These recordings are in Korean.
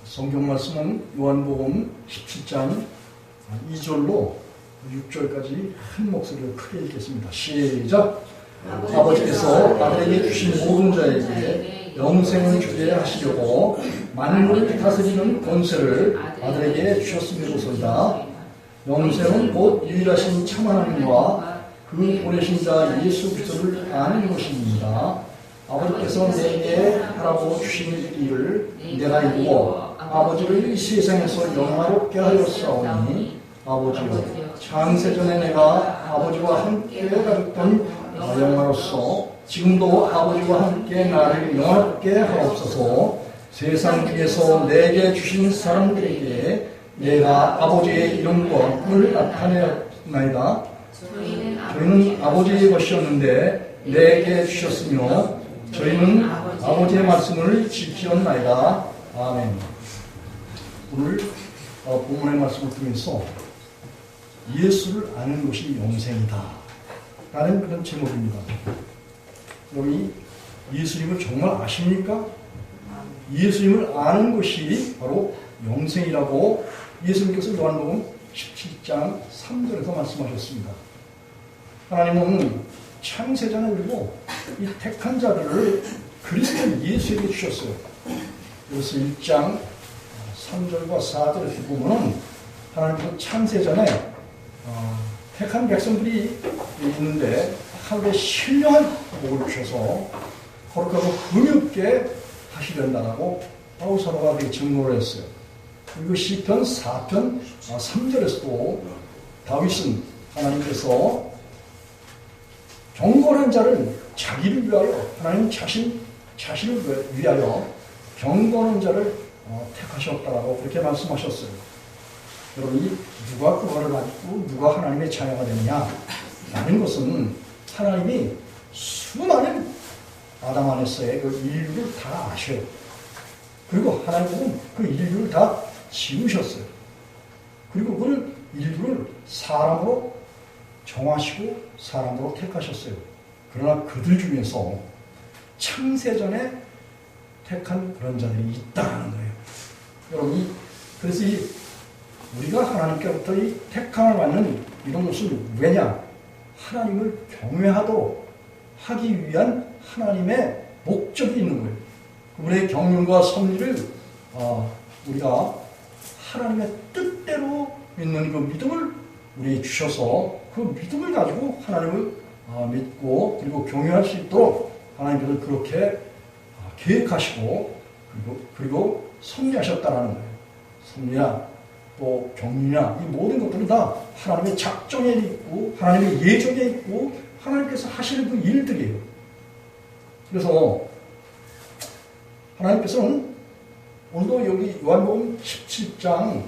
성경 말씀은 요한복음 17장 2절로 6절까지 한 목소리로 크게 읽겠습니다. 시작! 아버지께서 아들에게 주신 모든 자에게 영생을 주게 하시려고 만물을 다스리는 권세를 아들에게 주셨음이로소이다. 영생은 곧 유일하신 참 하나님과 그 보내신 자 예수 그리스도를 아는 것입니다. 아버지께서 내게 하라고 주신 일을 내가 이루어 아버지를 이 세상에서 영화롭게 하였사오니 아버지여, 창세전에 내가 아버지와 함께 가졌던 영화로서 지금도 아버지와 함께 나를 영화롭게 하옵소서. 세상 중에서 내게 주신 사람들에게 내가 아버지의 이름과 꿈을 나타내었나이다. 저희는 아버지의 것이었는데 내게 주셨으며 저희는 아버지의 말씀을 지키었나이다. 아멘. 오늘 본문의 말씀을 통해서 예수를 아는 것이 영생이다 라는 그런 제목입니다. 여러분이 예수님을 정말 아십니까? 예수님을 아는 것이 바로 영생이라고 예수님께서 요한복음 17장 3절에서 말씀하셨습니다. 하나님은 창세전에 그리고 이 택한 자들을 그리스도 예수에게 주셨어요. 그래서 1장 3절과 4절에서 보면 하나님께서 창세전에 택한 백성들이 있는데 하루에 신령한 복을 주셔서 거룩하고 흠없게 하시련다라고 바울사도가 그렇게 증거를 했어요. 그리고 시편 4편 3절에서도 다윗은 하나님께서 경건한 자를 자기를 위하여 하나님 자신을 위하여 경건한 자를 택하셨다라고 그렇게 말씀하셨어요. 여러분이 누가 구원을 받고 누가 하나님의 자녀가 되느냐 라는 것은 하나님이 수많은 아담 안에서의 그 인류를 다 아셔요. 그리고 하나님은 그 인류를 다 지으셨어요. 그리고 그 인류를 사람으로 정하시고 사람으로 택하셨어요. 그러나 그들 중에서 창세전에 택한 그런 자들이 있다는 거예요. 여러분이 그래서 우리가 하나님께로부터 이 택함을 받는 이런 것은 왜냐? 하나님을 경외하도록 하기 위한 하나님의 목적이 있는 거예요. 그분의 경륜과 섭리를 우리가 하나님의 뜻대로 믿는 그 믿음을 우리에게 주셔서 그 믿음을 가지고 하나님을 믿고 그리고 경외할 수 있도록 하나님께서 그렇게 계획하시고 그리고 섭리하셨다는 거예요. 섭리나 또 경륜이나 이 모든 것들은 다 하나님의 작정에 있고 하나님의 예정에 있고 하나님께서 하시는 그 일들이에요. 그래서 하나님께서는 오늘도 여기 요한복음 17장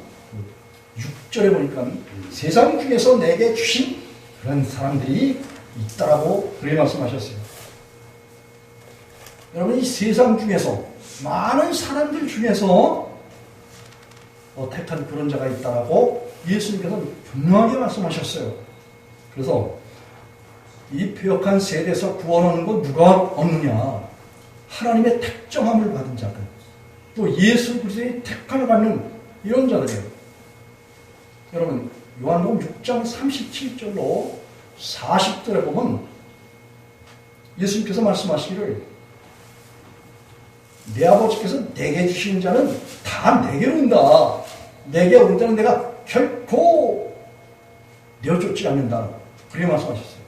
6절에 보니까 세상 중에서 내게 주신 그런 사람들이 있다라고 그렇게 말씀하셨어요. 여러분 이 세상 중에서 많은 사람들 중에서 택한 그런 자가 있다라고 예수님께서 분명하게 말씀하셨어요. 그래서 이 폐역한 세대에서 구원하는 건 누가 없느냐? 하나님의 택정함을 받은 자들, 또 예수 그리스도의 택함을 받는 이런 자들이에요. 여러분 요한복음 6장 37절로 40절에 보면 예수님께서 말씀하시기를 내 아버지께서 내게 주신 자는 다 내게로 온다. 내게 오는 자는 내가 결코 내어쫓지 않는다. 그렇게 말씀하셨어요.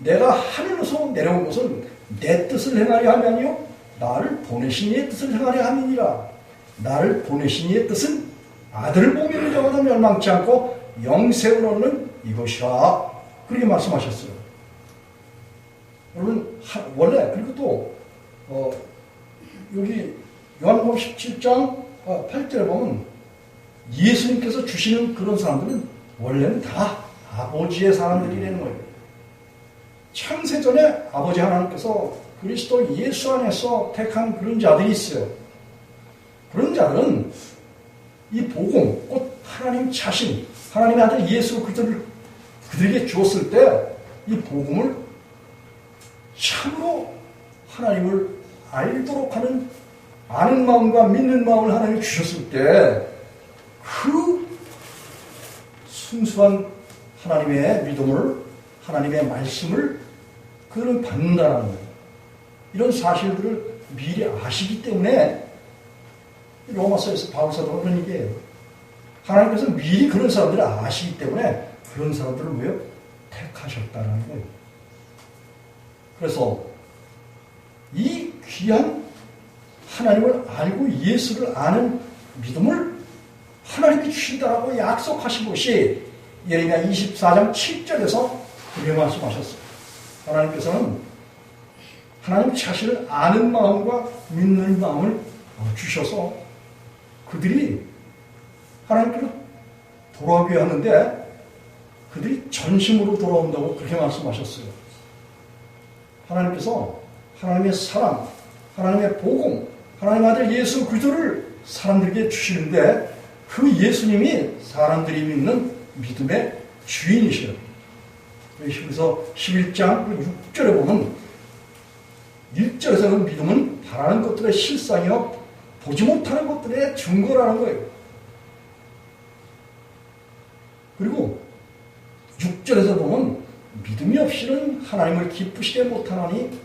내가 하늘로서 내려온 것은 내 뜻을 행하려 함이 아니요 나를 보내신 이의 뜻을 행하려 함이니라. 나를 보내신 이의 뜻은 아들을 보고 믿는 자마다 멸망치 않고 영생을 얻는 이것이라. 그렇게 말씀하셨어요. 여러분 원래 그리고 또 여기 요한복음 17장 8절에 보면 예수님께서 주시는 그런 사람들은 원래는 다 아버지의 사람들이라는 거예요. 창세전에 아버지 하나님께서 그리스도 예수 안에서 택한 그런 자들이 있어요. 그런 자들은 이 복음, 곧 하나님 자신, 하나님의 아들 예수 그리스도를 그들에게 주었을 때 이 복음을 참으로 하나님을 알도록 하는 아는 마음과 믿는 마음을 하나님이 주셨을 때 그 순수한 하나님의 믿음을, 하나님의 말씀을 그는 받는다는 거예요. 이런 사실들을 미리 아시기 때문에 로마서에서 바울 사도가 그런 얘기예요. 하나님께서 미리 그런 사람들을 아시기 때문에 그런 사람들을 뭐예요? 택하셨다는 거예요. 그래서 이 귀한 하나님을 알고 예수를 아는 믿음을 하나님이 주신다라고 약속하신 것이 예레미야 24장 7절에서 그렇게 말씀하셨어요. 하나님께서는 하나님 자신을 아는 마음과 믿는 마음을 주셔서 그들이 하나님께로 돌아오게 하는데 그들이 전심으로 돌아온다고 그렇게 말씀하셨어요. 하나님께서 하나님의 사랑, 하나님의 복음, 하나님의 아들 예수 그리스도를 사람들에게 주시는데 그 예수님이 사람들이 믿는 믿음의 주인이시래요. 그래서 11장 6절에 보면 1절에서는 믿음은 바라는 것들의 실상이요 보지 못하는 것들의 증거라는 거예요. 그리고 6절에서 보면 믿음이 없이는 하나님을 기쁘시게 못하나니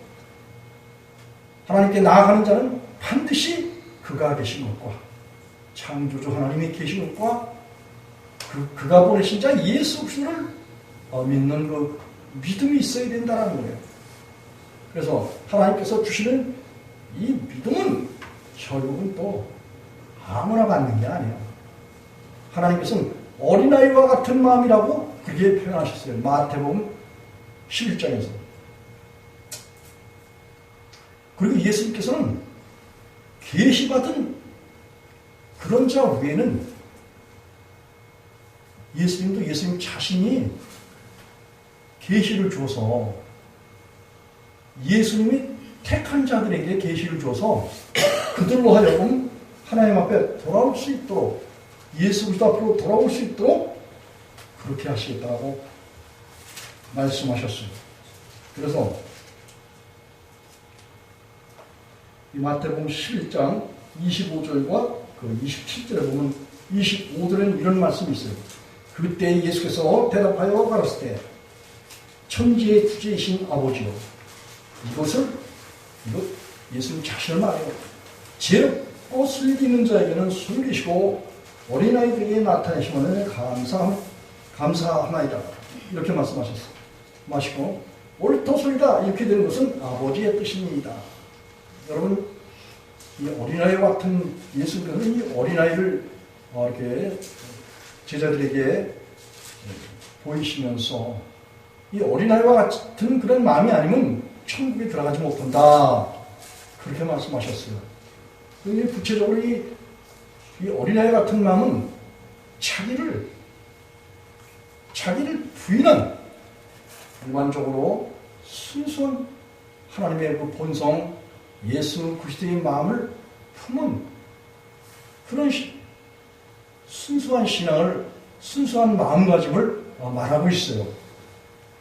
하나님께 나아가는 자는 반드시 그가 계신 것과 창조주 하나님이 계신 것과 그가 보내신 자 예수 그리스도를 믿는 그 믿음이 있어야 된다는 거예요. 그래서 하나님께서 주시는 이 믿음은 결국은 또 아무나 갖는 게 아니에요. 하나님께서는 어린아이와 같은 마음이라고 그렇게 표현하셨어요. 마태복음 11장에서. 그리고 예수님께서는 계시받은 그런 자 외에는 예수님도 예수님 자신이 계시를 줘서 예수님이 택한 자들에게 계시를 줘서 그들로 하여금 하나님 앞에 돌아올 수 있도록 예수 그리스도 앞으로 돌아올 수 있도록 그렇게 하시겠다고 말씀하셨어요. 그래서 이 마태복음 11장 25절과 그 27절에 보면 25절에는 이런 말씀이 있어요. 그때 예수께서 대답하여 가라사대 천지의 주제이신 아버지요 이것 예수님 자신을 말해요. 죄롭고 슬기는 자에게는 숨기시고 어린아이들에게 나타내시면 감사하나이다. 이렇게 말씀하셨어요. 마시고 옳도소이다 이렇게 되는 것은 아버지의 뜻입니다. 여러분 이 어린아이 같은 예수님은 이 어린아이를 이렇게 제자들에게 보이시면서 이 어린아이와 같은 그런 마음이 아니면 천국에 들어가지 못한다. 그렇게 말씀하셨어요. 구체적으로 이 어린아이 같은 마음은 자기를 부인한 일반적으로 순수한 하나님의 그 본성 예수 그리스도의 마음을 품은 그런 순수한 신앙을 순수한 마음가짐을 말하고 있어요.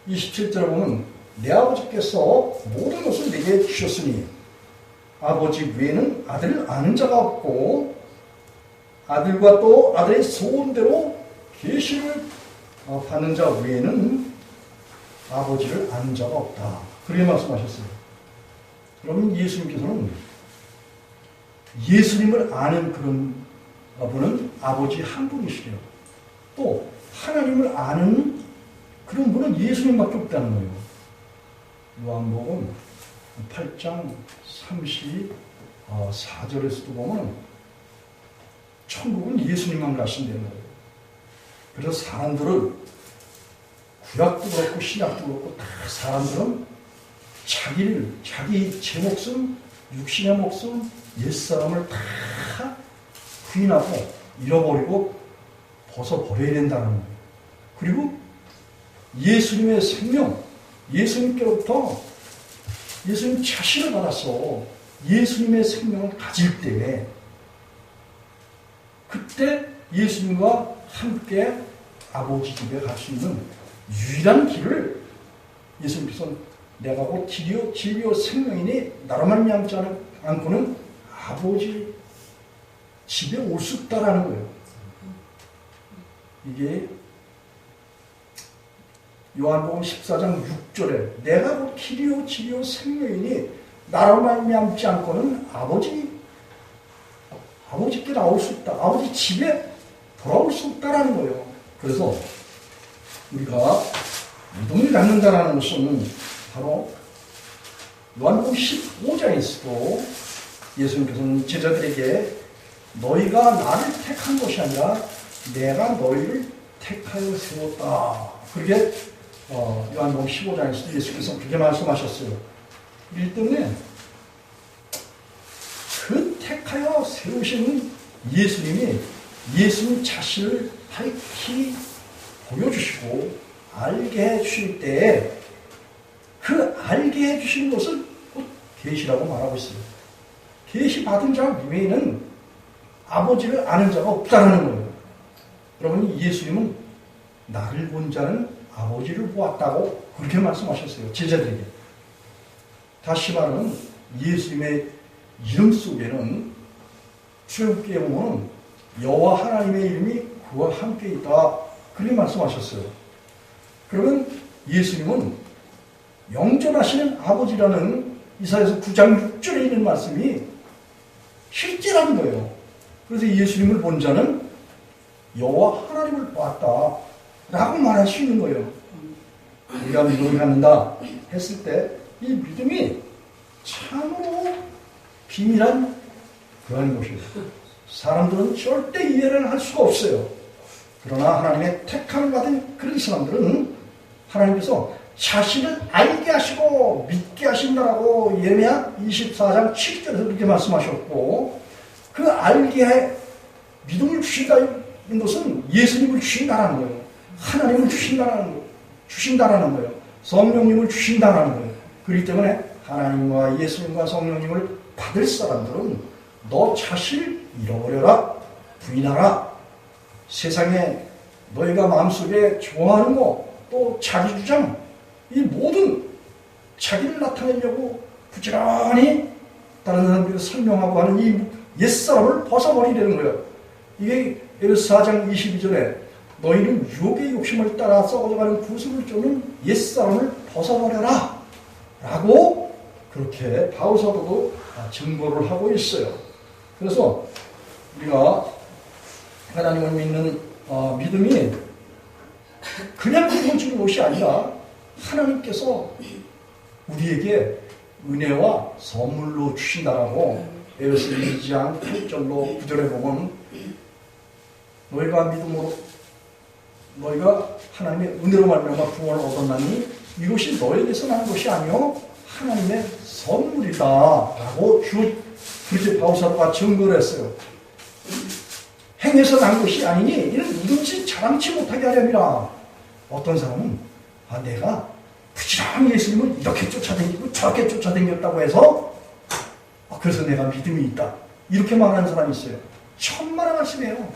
27절에 보면 내 아버지께서 모든 것을 내게 주셨으니 아버지 외에는 아들을 아는 자가 없고 아들과 또 아들의 소원대로 계시를 받는 자 외에는 아버지를 아는 자가 없다. 그렇게 말씀하셨어요. 그러면 예수님께서는 예수님을 아는 그런 분은 아버지 한 분이시래요. 또 하나님을 아는 그런 분은 예수님밖에 없다는 거예요. 요한복음 8장 34절에서도 보면 천국은 예수님만 가신다는 거예요. 그래서 사람들은 구약도 그렇고 신약도 그렇고 다 사람들은 자기 제 목숨, 육신의 목숨, 옛사람을 다 부인하고 잃어버리고 벗어버려야 된다는 거예요. 그리고 예수님의 생명, 예수님께로부터 예수님 자신을 받아서 예수님의 생명을 가질 때 그때 예수님과 함께 아버지 집에 갈 수 있는 유일한 길을 예수님께서는 내가 곧 길이요 진리요 생명이니 나로 말미암지 않고는 아버지 집에 올 수 있다라는 거예요. 이게 요한복음 14장 6절에 내가 곧 길이요 진리요 생명이니 나로 말미암지 않고는 아버지께 나올 수 있다. 아버지 집에 돌아올 수 있다라는 거예요. 그래서 우리가 믿음을 갖는다라는 것은 바로 요한복음 15장에서도 예수님께서는 제자들에게 너희가 나를 택한 것이 아니라 내가 너희를 택하여 세웠다. 그렇게 요한복음 15장에서도 예수께서 그렇게 말씀하셨어요. 이 때문에 그 택하여 세우시는 예수님 자신을 밝히 보여주시고 알게 해주실 때에 그 알게 해주시는 것을 곧 계시라고 말하고 있어요. 계시 받은 자 외에는 아버지를 아는 자가 없다는 거예요. 여러분, 예수님은 나를 본 자는 아버지를 보았다고 그렇게 말씀하셨어요. 제자들에게. 다시 말하면 예수님의 이름 속에는 출애굽기에 보면 여호와 하나님의 이름이 그와 함께 있다. 그렇게 말씀하셨어요. 그러면 예수님은 영존하시는 아버지라는 이사야서 9장 6절에 있는 말씀이 실제라는 거예요. 그래서 예수님을 본 자는 여호와 하나님을 보았다 라고 말할 수 있는 거예요. 우리가 믿음을 갖는다 했을 때 이 믿음이 참으로 비밀한 그런 것이에요. 사람들은 절대 이해를 할 수가 없어요. 그러나 하나님의 택함을 받은 그런 사람들은 하나님께서 자신을 알게 하시고 믿게 하신다라고 예레미야 24장 7절에서 그렇게 말씀하셨고, 그 알게 믿음을 주신다는 것은 예수님을 주신다라는 거예요. 하나님을 주신다라는 거예요. 성령님을 주신다라는 거예요. 그렇기 때문에 하나님과 예수님과 성령님을 받을 사람들은 너 자신을 잃어버려라, 부인하라. 세상에 너희가 마음속에 좋아하는 거, 또 자기 주장, 이 모든 자기를 나타내려고 부지런히 다른 사람들이 설명하고 하는 이 옛사람을 벗어버리려는 거예요. 이게 에베소 4장 22절에 너희는 유혹의 욕심을 따라 썩어져가는 구습을 쫓는 옛사람을 벗어버려라 라고 그렇게 바울 사도도 증거를 하고 있어요. 그래서 우리가 하나님을 믿는 믿음이 그냥 이루어지는 것이 아니라 하나님께서 우리에게 은혜와 선물로 주신다라고 에베소 2장 8절로 9절에 보면 너희가 믿음으로 너희가 하나님의 은혜로 말미암아 구원을 얻었나니 이것이 너에게서 난 것이 아니요 하나님의 선물이다 라고 그렇게 바울사도가 증거를 했어요. 행해서 난 것이 아니니 이는 누군지 자랑치 못하게 하려니라. 어떤 사람은 내가 부지런히 예수님을 이렇게 쫓아다니고 저렇게 쫓아다녔다고 해서 그래서 내가 믿음이 있다 이렇게 말하는 사람이 있어요. 천만의 말씀이에요.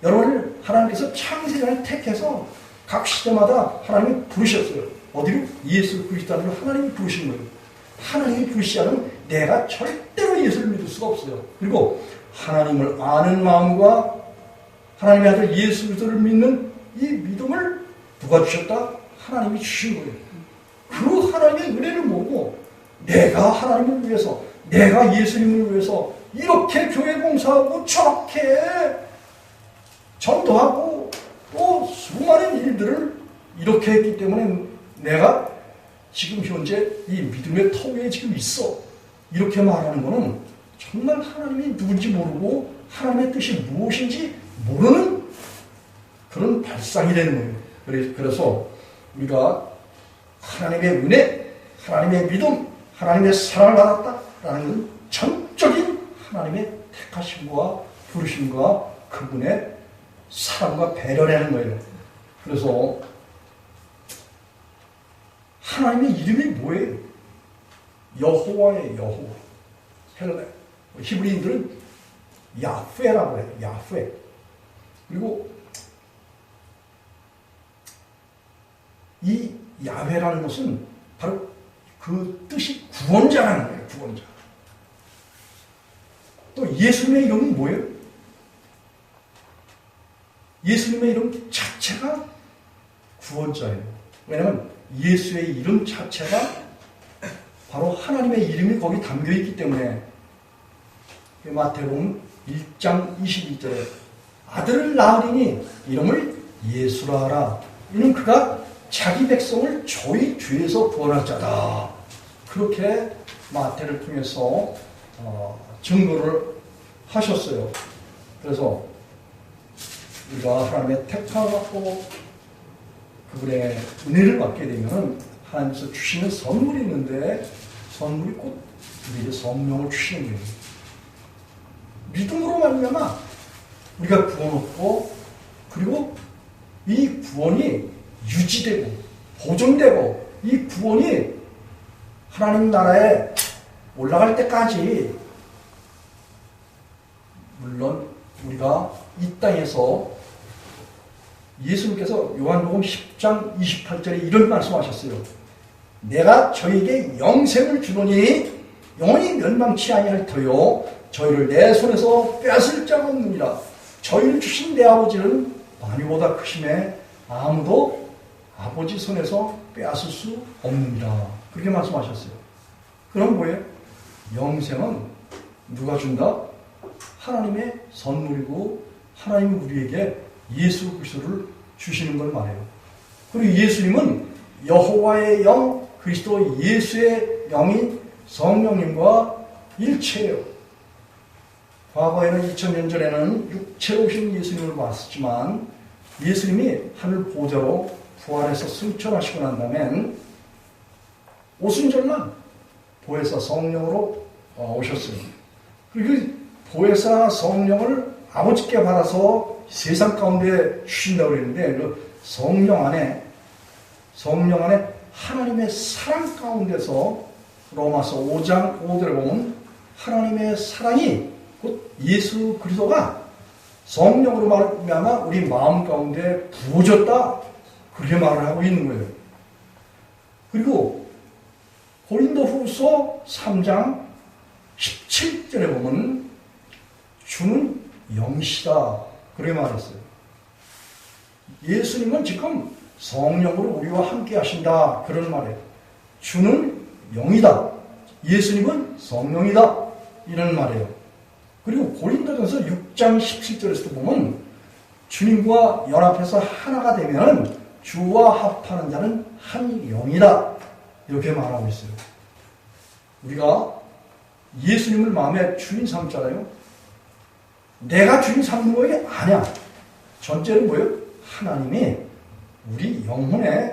여러분을 하나님께서 창세전에 택해서 각 시대마다 하나님이 부르셨어요. 어디로? 예수 그리스도를 하나님이 부르신 거예요. 하나님이 부르시지 않으면 내가 절대로 예수를 믿을 수가 없어요. 그리고 하나님을 아는 마음과 하나님의 아들 예수 그리스도를 믿는 이 믿음을 누가 주셨다? 하나님이 주신 거예요. 그 하나님의 은혜를 모르고 내가 하나님을 위해서, 내가 예수님을 위해서 이렇게 교회 봉사하고 저렇게 전도하고 또 수많은 일들을 이렇게 했기 때문에 내가 지금 현재 이 믿음의 터 위에 지금 있어. 이렇게 말하는 거는 정말 하나님이 누군지 모르고 하나님의 뜻이 무엇인지 모르는 그런 발상이 되는 거예요. 그래서 우리가 하나님의 은혜, 하나님의 믿음, 하나님의 사랑을 받았다라는 전적인 하나님의 택하심과 부르심과 그분의 사랑과 배려라는 거예요. 그래서 하나님의 이름이 뭐예요? 여호와의 여호와. 히브리인들은 야훼라고 해요. 야훼. 그리고 이 야훼라는 것은 바로 그 뜻이 구원자라는 거예요. 구원자. 또 예수님의 이름은 뭐예요? 예수님의 이름 자체가 구원자예요. 왜냐하면 예수의 이름 자체가 바로 하나님의 이름이 거기 담겨있기 때문에 마태복음 1장 22절에 아들을 낳으리니 이름을 예수라 하라. 이는 그가 자기 백성을 저희 죄에서 구원할 자다. 그렇게 마태를 통해서 증거를 하셨어요. 그래서 우리가 하나님의 택함을 받고 그분의 은혜를 받게 되면 하나님께서 주시는 선물이 있는데 선물이 곧 우리에게 성령을 주시는 거예요. 믿음으로 말미암아 우리가 구원 얻고 그리고 이 구원이 유지되고 보존되고 이 구원이 하나님 나라에 올라갈 때까지 물론 우리가 이 땅에서 예수님께서 요한복음 10장 28절에 이런 말씀하셨어요. 내가 저에게 영생을 주노니 영원히 멸망치 아니할 터요 저희를 내 손에서 빼앗을 자가 없느니라. 저희를 주신 내 아버지는 만유보다 크심에 아무도 아버지 손에서 빼앗을 수 없느니라. 그렇게 말씀하셨어요. 그럼 뭐예요? 영생은 누가 준다? 하나님의 선물이고 하나님이 우리에게 예수 그리스도를 주시는 걸 말해요. 그리고 예수님은 여호와의 영, 그리스도 예수의 영인 성령님과 일체예요. 과거에는 2000년 전에는 육체로 오신 예수님을 봤지만 예수님이 하늘 보좌로 부활해서 승천하시고 난 다음엔 오순절날 보혜사 성령으로 오셨어요. 그리고 보혜사 성령을 아버지께 받아서 세상 가운데 주신다고 그랬는데 그 성령 안에 하나님의 사랑 가운데서 로마서 5장 5절에 보면 하나님의 사랑이 곧 예수 그리스도가 성령으로 말미암아 우리 마음 가운데 부어졌다. 그렇게 말을 하고 있는 거예요. 그리고 고린도후서 3장 17절에 보면 주는 영이시다. 그렇게 말했어요. 예수님은 지금 성령으로 우리와 함께 하신다. 그런 말이에요. 주는 영이다. 예수님은 성령이다. 이런 말이에요. 그리고 고린도전서 6장 17절에서도 보면 주님과 연합해서 하나가 되면 주와 합하는 자는 한 영이다. 이렇게 말하고 있어요. 우리가 예수님을 마음에 주인 삼잖아요. 내가 주인 삼는 거에 아니야. 전제는 뭐예요? 하나님이 우리 영혼에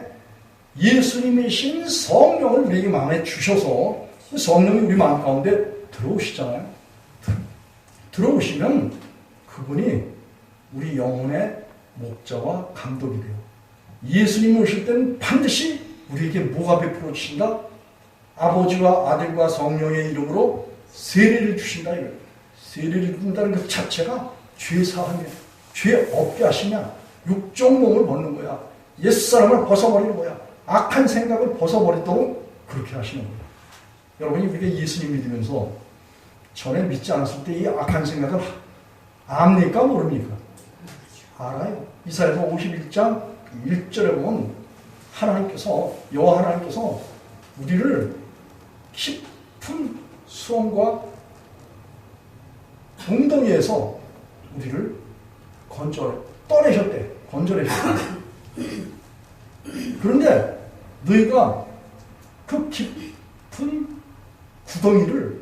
예수님이신 성령을 우리에게 마음에 주셔서 성령이 우리 마음 가운데 들어오시잖아요. 들어오시면 그분이 우리 영혼의 목자와 감독이 돼요. 예수님이 오실 때는 반드시 우리에게 뭐가 베풀어 주신다? 아버지와 아들과 성령의 이름으로 세례를 주신다. 이거예요. 세례를 준다는 것 자체가 죄 사함이에요. 죄 없게 하시냐? 육종 몸을 벗는 거야. 옛사람을 벗어버리는 거야. 악한 생각을 벗어버리도록 그렇게 하시는 거예요. 여러분이 우리가 예수님 믿으면서 전에 믿지 않았을 때 이 악한 생각을 압니까? 모릅니까? 알아요. 이사야서 51장 1절에 보면 여호와 하나님께서 우리를 깊은 수렁과 웅덩이에서 우리를 건져내셨대. 그런데 너희가 그 깊은 구덩이를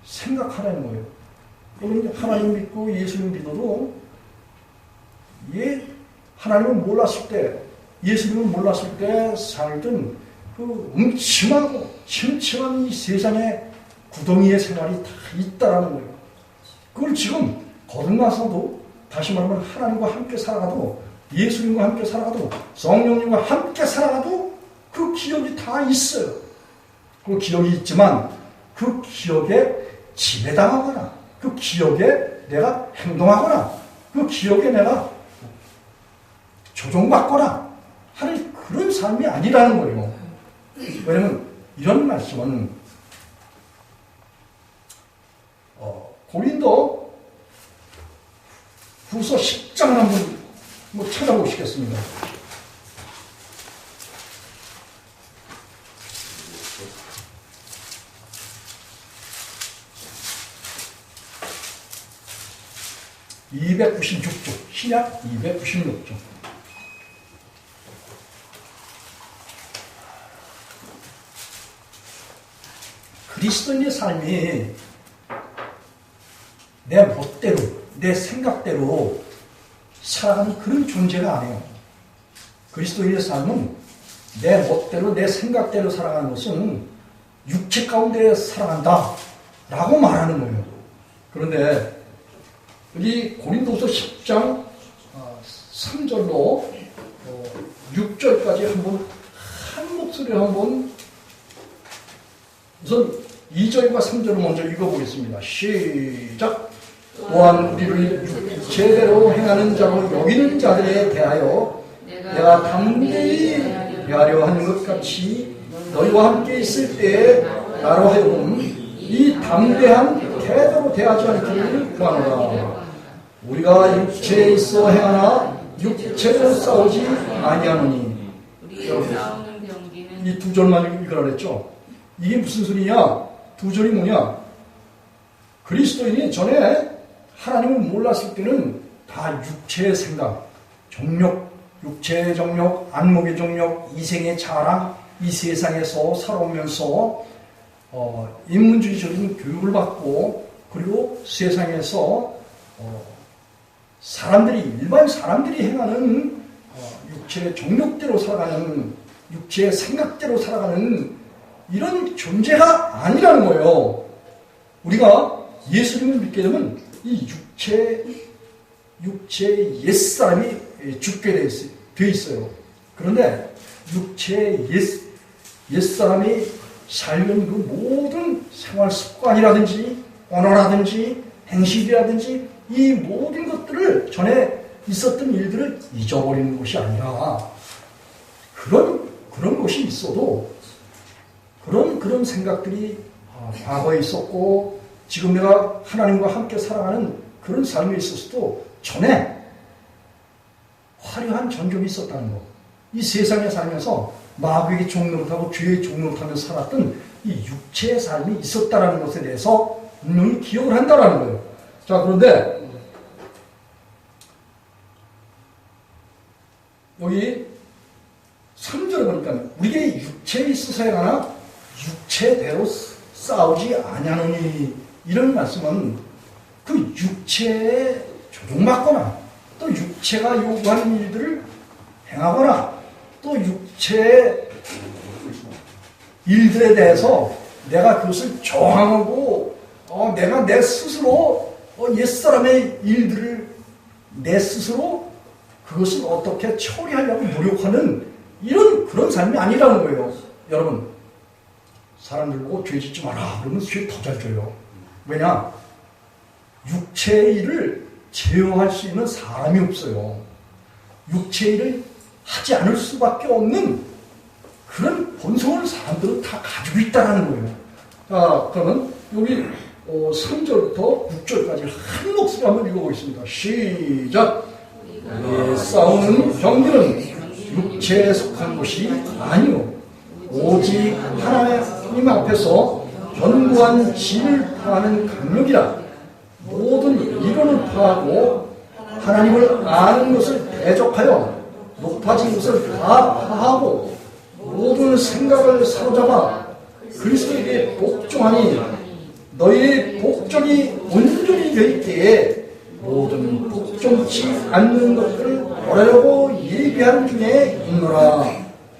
생각하라는 거예요. 여러분 하나님 믿고 예수님 믿어도 하나님을 몰랐을 때, 예수님을 몰랐을 때 살던 그 음침하고 침침한 이 세상의 구덩이의 생활이 다 있다라는 거예요. 그걸 지금 거듭나서도 다시 말하면 하나님과 함께 살아가도 예수님과 함께 살아가도 성령님과 함께 살아가도 그 기억이 다 있어요. 그 기억이 있지만 그 기억에 지배당하거나 그 기억에 내가 행동하거나 그 기억에 내가 조종받거나 하는 그런 삶이 아니라는 거예요. 왜냐하면 이런 말씀은 고린도 후서 10장을 한번 찾아보시겠습니다. (296쪽) 신약 296쪽. 그리스도인의 삶이 내 멋대로, 내 생각대로 살아가는 그런 존재가 아니에요. 그리스도인의 삶은 내 멋대로, 내 생각대로 살아가는 것은 육체 가운데 살아간다 라고 말하는 거예요. 그런데 여기 고린도서 10장 3절로 6절까지 한번 한 목소리로 한번 우선 2절과 3절을 먼저 읽어보겠습니다. 시작! 또한 우리를 제대로 행하는 자로 여기는 자들에 대하여 내가 담대히 대하려 하는 것 같이 너희와 함께 있을 때에 나로 하여금 이 담대한 태도로 대하지 않기를 구하노라. 우리가 육체에 있어 행하나 육체로 싸우지 아니하노니. 이 두 절만 읽으라 그랬죠. 이게 무슨 소리냐? 두 절이 뭐냐? 그리스도인이 전에 하나님을 몰랐을 때는 다 육체의 생각, 정욕, 육체의 정욕, 안목의 정욕, 이생의 자랑, 이 세상에서 살아오면서 인문주의적인 교육을 받고, 그리고 세상에서 일반 사람들이 행하는 육체의 정욕대로 살아가는, 육체의 생각대로 살아가는 이런 존재가 아니라는 거예요. 우리가 예수님을 믿게 되면 이 육체의 옛사람이 죽게 돼 있어요. 그런데 육체의 옛사람이 살려는 그 모든 생활 습관이라든지 언어라든지 행실이라든지 이 모든 것들을 전에 있었던 일들을 잊어버리는 것이 아니라 그런 것이 있어도 그런 생각들이 과거에 있었고 지금 내가 하나님과 함께 살아가는 그런 삶에 있어서도 전에 화려한 전적이 있었다는 것. 이 세상에 살면서 마귀의 종노릇하고 죄의 종노릇하면서 살았던 이 육체의 삶이 있었다는 것에 대해서 분명히 기억을 한다는 거예요. 자, 그런데 여기 3절에 보니까 우리의 육체에 있어서 행하나 육체대로 싸우지 아니하노니, 이런 말씀은 그 육체에 조종받거나 또 육체가 요구하는 일들을 행하거나 또 육체의 일들에 대해서 내가 그것을 저항하고 내가 내 스스로 옛사람의 일들을 내 스스로 그것을 어떻게 처리하려고 노력하는 그런 삶이 아니라는 거예요. 여러분, 사람들 보고 죄 짓지 마라 그러면 죄 더 잘 져요. 왜냐? 육체의 일을 제어할 수 있는 사람이 없어요. 육체의 일을 하지 않을 수밖에 없는 그런 본성을 사람들은 다 가지고 있다는 거예요. 자, 그러면 여기 3절부터 6절까지 한 목소리 한번 읽어보겠습니다. 시작! 싸우는 경기는 육체에 속한 것이 아니요 오직 하나님 앞에서 견고한 진을 파하는 강력이라. 모든 이론을 파하고 하나님을 아는 것을 대적하여 높아진 것을 다 파하고 모든 생각을 사로잡아 그리스도에게 복종하니 너희의 복종이 온전히 될 때에 모든 복종치 않는 것들을 버리려고 예비한 중에 있노라.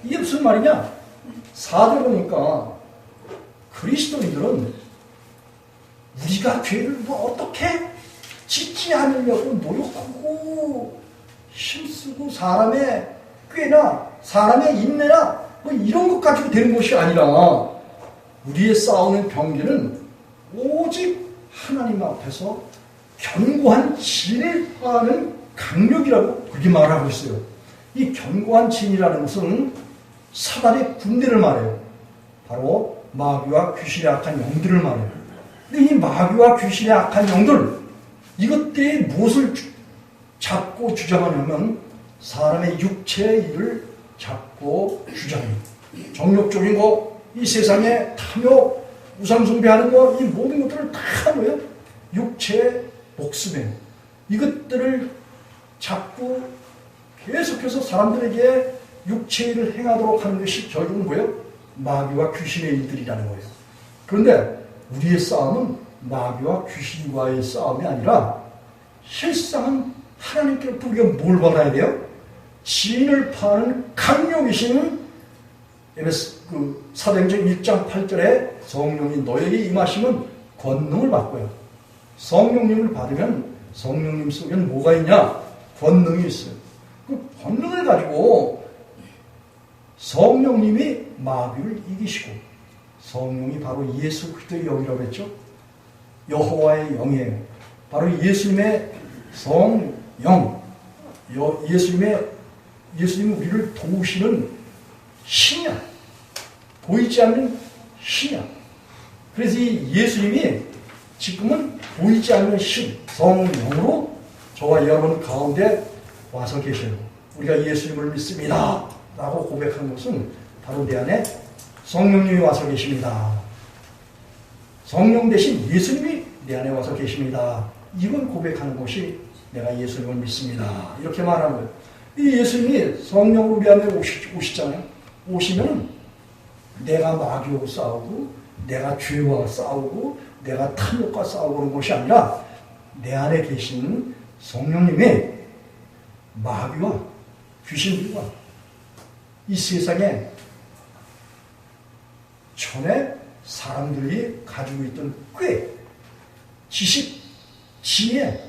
이게 무슨 말이냐? 4절 보니까 그리스도인들은 우리가 죄를 어떻게 짓지 않으려고 노력하고 힘쓰고 사람의 꾀나 사람의 인내나 이런 것 가지고 되는 것이 아니라 우리의 싸우는 병기는 오직 하나님 앞에서 견고한 진을 파하는 강력이라고 그렇게 말하고 있어요. 이 견고한 진이라는 것은 사단의 군대를 말해요. 바로 마귀와 귀신의 악한 영들을 말해요. 근데 이 마귀와 귀신의 악한 영들, 이것들이 무엇을 잡고 주장하냐면 사람의 육체의 일을 잡고 주장해요. 정욕적인 거, 이 세상의 탐욕, 우상숭배하는 거, 이 모든 것들을 다 뭐예요? 육체의 목숨이에요. 이것들을 잡고 계속해서 사람들에게 육체의 일을 행하도록 하는 것이 결국은 뭐예요? 마귀와 귀신의 일들이라는 거예요. 그런데 우리의 싸움은 마귀와 귀신과의 싸움이 아니라 실상은 하나님께로부터 우리가 뭘 받아야 돼요? 진을 파는 강력이신 사도행전 1장 8절에 성령이 너에게 임하시면 권능을 받고요. 성령님을 받으면 성령님 속에는 뭐가 있냐? 권능이 있어요. 그 권능을 가지고 성령님이 마귀를 이기시고, 성령이 바로 예수 그리스도의 영이라고 했죠. 여호와의 영이에요. 바로 예수님의 성령, 예수님이 우리를 도우시는 신이야. 보이지 않는 신이야. 그래서 이 예수님이 지금은 보이지 않는 신, 성령으로 저와 여러분 가운데 와서 계셔요. 우리가 예수님을 믿습니다 라고 고백한 것은 바로 내 안에 성령님이 와서 계십니다. 성령 대신 예수님이 내 안에 와서 계십니다. 이걸 고백하는 것이 내가 예수님을 믿습니다. 이렇게 말하는 거예요. 이 예수님이 성령으로 우리 안에 오시잖아요. 오시면 내가 마귀하고 싸우고, 내가 죄와 싸우고, 내가 탐욕과 싸우고 그런 것이 아니라 내 안에 계신 성령님이 마귀와 귀신들과 이 세상에 전에 사람들이 가지고 있던 꾀, 지식, 지혜,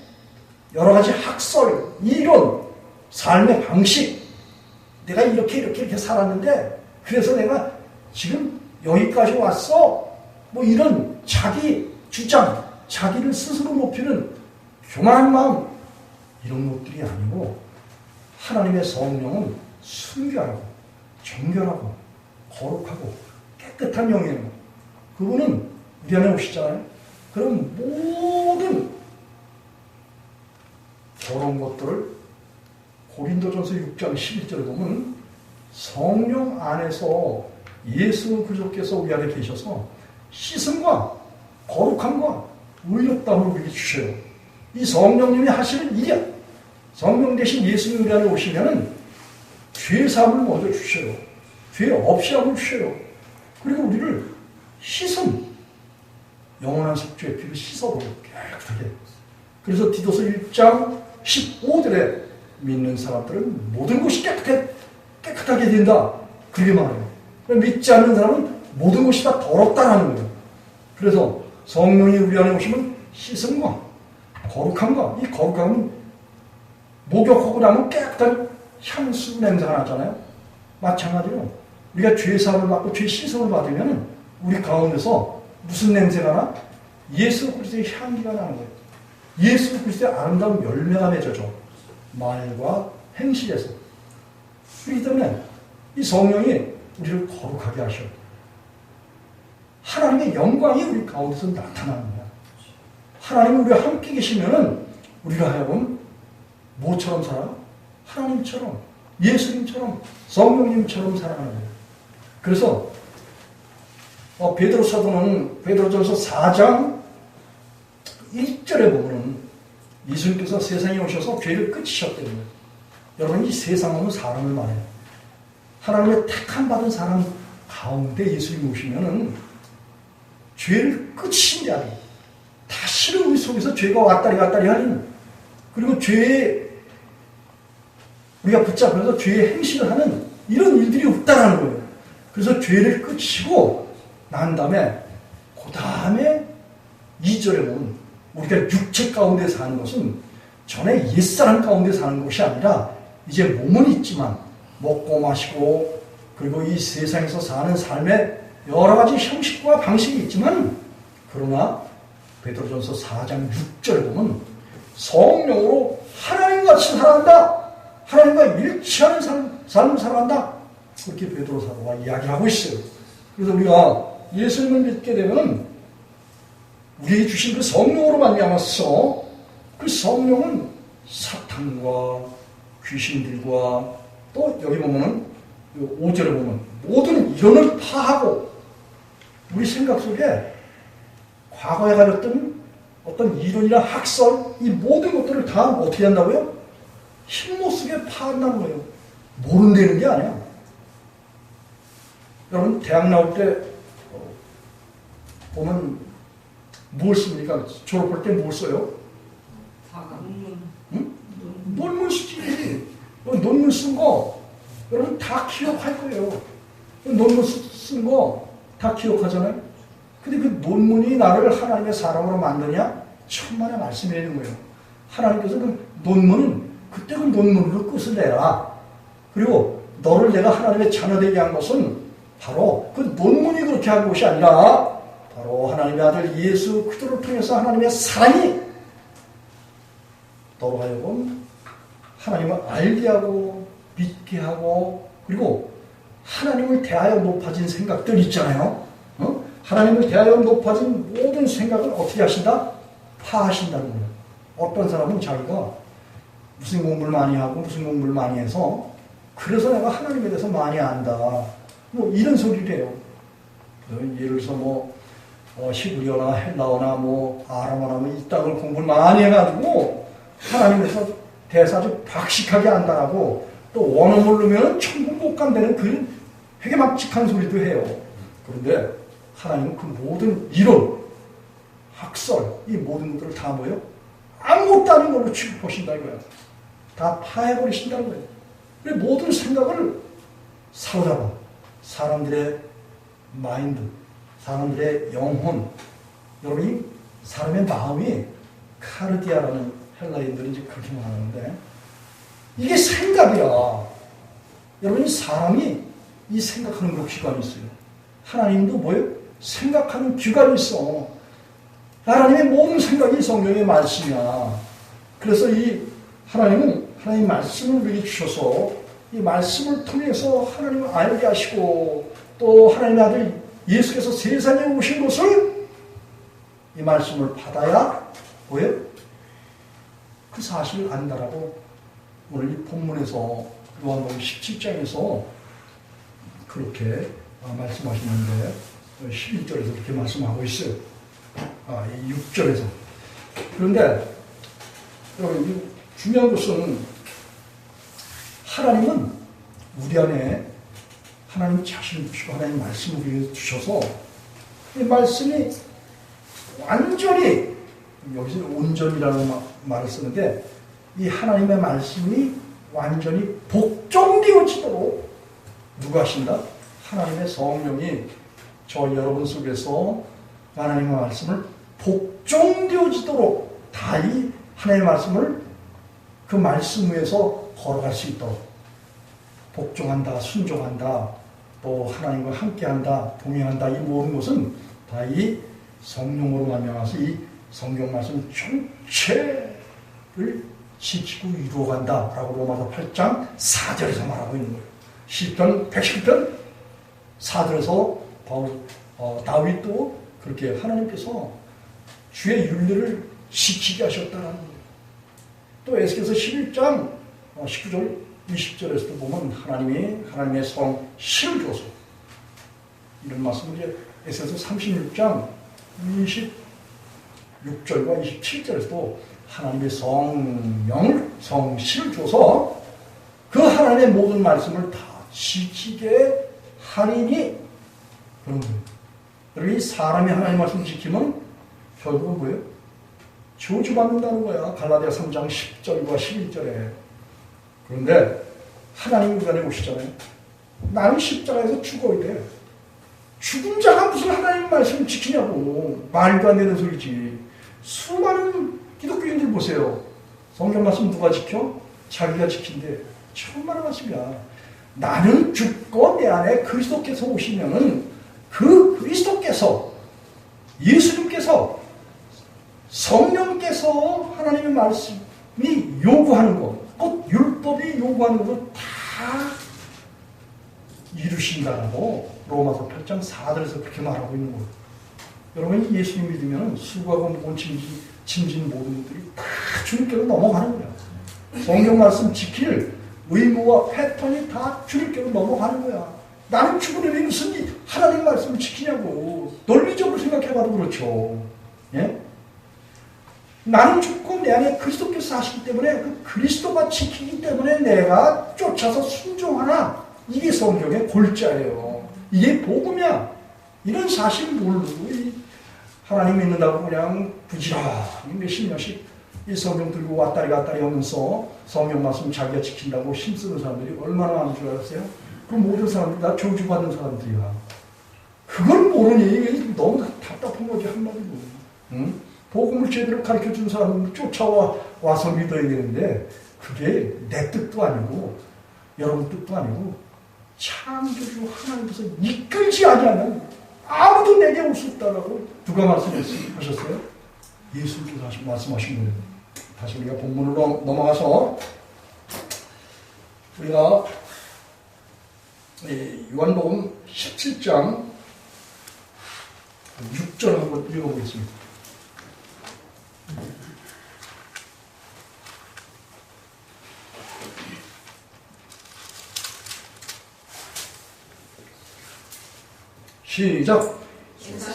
여러 가지 학설, 이론, 삶의 방식, 내가 이렇게 살았는데 그래서 내가 지금 여기까지 왔어, 뭐 이런 자기 주장, 자기를 스스로 높이는 교만한 마음, 이런 것들이 아니고 하나님의 성령은 순결하고 정결하고 거룩하고 깨끗한 영이에요. 그분은 우리 안에 오시잖아요. 그럼 모든 그런 것들을 고린도전서 6장 11절에 보면 성령 안에서 예수 그리스도께서 우리 안에 계셔서 씻음과 거룩함과 의롭다함을 우리에게 주셔요. 이 성령님이 하시는 일이야. 성령 대신 예수님 우리 안에 오시면은 죄사함을 먼저 주셔요. 죄 없이 함을 주셔요. 그리고 우리를 씻음, 영원한 속죄의 피로 씻어버려요. 깨끗하게. 그래서 디도서 1장 15절에 믿는 사람들은 모든 것이 깨끗하게 된다. 그렇게 말해요. 믿지 않는 사람은 모든 것이 다 더럽다라는 거예요. 그래서 성령이 우리 안에 오시면 씻음과 거룩함과, 이 거룩함은 목욕하고 나면 깨끗한 향수 냄새가 나잖아요. 마찬가지로 우리가 죄사함을 받고 죄 씻음을 받으면 우리 가운데서 무슨 냄새가 나? 예수 그리스도의 향기가 나는 거예요. 예수 그리스도의 아름다운 열매가 맺어져. 말과 행실에서. 그렇기 때문에 이 성령이 우리를 거룩하게 하셔. 하나님의 영광이 우리 가운데서 나타나는 거야. 하나님이 우리와 함께 계시면은 우리가 하여금 뭐처럼 살아? 하나님처럼, 예수님처럼, 성령님처럼 살아가는 거예요. 그래서 베드로 사도는 베드로전서 4장 1절에 보면은 예수님께서 세상에 오셔서 죄를 끝이셨거든요. 여러분, 이 세상은 사람을 말해요. 하나님의 택함 받은 사람 가운데 예수님이 오시면은 죄를 끝이신 자리, 다시는 우리 속에서 죄가 왔다리 갔다리 하는, 그리고 죄에 우리가 붙잡혀서 죄의 행실을 하는 이런 일들이 없다라는 거예요. 그래서 죄를 끝이고 난 다음에 그 다음에 2절에 보면 우리가 육체 가운데 사는 것은 전에 옛사람 가운데 사는 것이 아니라 이제 몸은 있지만 먹고 마시고 그리고 이 세상에서 사는 삶의 여러 가지 형식과 방식이 있지만, 그러나 베드로전서 4장 6절에 보면 성령으로 하나님같이 살아간다. 하나님과 일치하는 삶을 살아간다. 그렇게 베드로 사도가 이야기를 하고 있어요. 그래서 우리가 예수님을 믿게 되면 우리에게 주신 그 성령으로 말미암아서 그 성령은 사탄과 귀신들과 또 여기 보면은 5절에 보면 모든 이론을 파하고 우리 생각 속에 과거에 가졌던 어떤 이론이나 학설 이 모든 것들을 다 어떻게 한다고요? 힘못 쓰게 파한다는 거예요. 모른다는 게 아니야. 여러분 대학 나올 때 보면 뭘 씁니까? 졸업할 때 뭘 써요? 논문. 응? 논문 쓰지. 논문 쓴 거 여러분 다 기억할 거예요. 논문 쓴 거 다 기억하잖아요. 근데 그 논문이 나를 하나님의 사람으로 만드냐? 천만의 말씀이라는 거예요. 하나님께서 그 논문은 그때 그 논문으로 끝을 내라. 그리고 너를 내가 하나님의 자녀 되게 한 것은 바로 그 논문이 그렇게 한 것이 아니라 바로 하나님의 아들 예수 그리스도를 통해서 하나님의 사랑이 너로 하여금 하나님을 알게 하고 믿게 하고 그리고 하나님을 대하여 높아진 생각들 있잖아요. 하나님을 대하여 높아진 모든 생각을 어떻게 하신다? 파하신다는 거예요. 어떤 사람은 자기가 무슨 공부를 많이 하고 무슨 공부를 많이 해서 그래서 내가 하나님에 대해서 많이 안다. 뭐 이런 소리를 해요. 예를 들어서 뭐 히브리어나 헬라어나 뭐 아람어나 뭐 이 땅을 공부를 많이 해가지고 하나님에서 대해서 아주 박식하게 안다라고 또 원어 모르면 천국 못 간다는 그런 되게 막직한 소리도 해요. 그런데 하나님은 그 모든 이론, 학설, 이 모든 것들을 다 뭐예요? 아무것도 아닌 걸로 취급하신다 이거야. 다 파해버리신다는 거예요. 그래서 모든 생각을 사로잡아. 사람들의 마인드, 사람들의 영혼. 여러분이 사람의 마음이 카르디아라는 헬라인들은 이제 그렇게 말하는데 이게 생각이야. 여러분이 사람이 이 생각하는 그 기관이 있어요. 하나님도 뭐예요? 생각하는 기관이 있어. 하나님의 모든 생각이 성경의 말씀이야. 그래서 이 하나님은 하나님 말씀을 우리에게 주셔서 이 말씀을 통해서 하나님을 알게 하시고 또 하나님의 아들 예수께서 세상에 오신 것을 이 말씀을 받아야 뭐예요? 그 사실을 안다라고 오늘 이 본문에서 요한복음 17장에서 그렇게 말씀하시는데 11절에서 그렇게 말씀하고 있어요. 이 6절에서. 그런데 여러분 중요한 것은 하나님은 우리 안에 하나님 자신을 주시고 하나님 말씀을 우리에게 주셔서 이 말씀이 완전히 여기서 온전이라는 말을 쓰는데 이 하나님의 말씀이 완전히 복종되어지도록 누가 하신다? 하나님의 성령이 저 여러분 속에서 하나님의 말씀을 복종되어지도록 다 이 하나님의 말씀을 그 말씀 위에서 걸어갈 수 있도록 복종한다, 순종한다, 또 하나님과 함께한다, 동행한다 이 모든 것은 다 이 성령으로 말미암아서 이 성경 말씀 전체를 지키고 이루어간다라고 로마서 8장 4절에서 말하고 있는 거예요. 시편 110편 4절에서 다윗도 그렇게 하나님께서 주의 윤리를 지키게 하셨다는 거예요. 또 에스겔서 11장 19절 20절에서도 보면 하나님의 성실을 줘서 이런 말씀을 이제 에스겔서 36장 26절과 27절에서도 하나님의 성실을 줘서 그 하나님의 모든 말씀을 다 지키게 하리니 그런 거예요. 그리고 이 사람이 하나님의 말씀을 지키면 결국은 뭐예요? 저주받는다는 거야. 갈라디아 3장 10절과 11절에. 그런데 하나님이 우리 안에 오시잖아요. 나는 십자가에서 죽어야 돼. 죽은 자가 무슨 하나님 말씀을 지키냐고. 말도 안 되는 소리지. 수많은 기독교인들 보세요. 성경 말씀 누가 지켜? 자기가 지킨대. 천만의 말씀이야. 나는 죽고 내 안에 그리스도께서 오시면은 그 그리스도께서 예수님께서 성령께서 하나님의 말씀이 요구하는 것, 곧 율법이 요구하는 것을 다 이루신다라고 로마서 8장 4절에서 그렇게 말하고 있는 거예요. 여러분이 예수님 믿으면 수고하고 온 짐진 모든 것들이 다 주님께로 넘어가는 거야. 성경 말씀 지킬 의무와 패턴이 다 주님께로 넘어가는 거야. 나는 죽으려면 무슨 하나님 말씀을 지키냐고. 논리적으로 생각해봐도 그렇죠. 예? 나는 죽고 내 안에 그리스도께서 사시기 때문에 그 그리스도가 지키기 때문에 내가 쫓아서 순종하나. 이게 성경의 골자예요. 이게 복음이야. 이런 사실을 모르고 하나님 믿는다고 그냥 부지런히 몇십 년씩 이 성경 들고 왔다리 갔다리 하면서 성경 말씀 자기가 지킨다고 힘쓰는 사람들이 얼마나 많은 줄 알았어요? 그 모든 사람들이 다 저주받는 사람들이야. 그걸 모르니 너무 답답한 거지 한마디로. 응? 복음을 제대로 가르쳐주는 사람을 쫓아와서 믿어야 되는데 그게 내 뜻도 아니고 여러분 뜻도 아니고 창조주 하나님께서 이끌지 아니하면 아무도 내게 올 수 없다라고 누가 말씀하셨어요? 예수님께서 말씀하신 거예요. 다시 우리가 본문으로 넘어가서 우리가 요한복음 17장 6절 한번 읽어보겠습니다. 시작.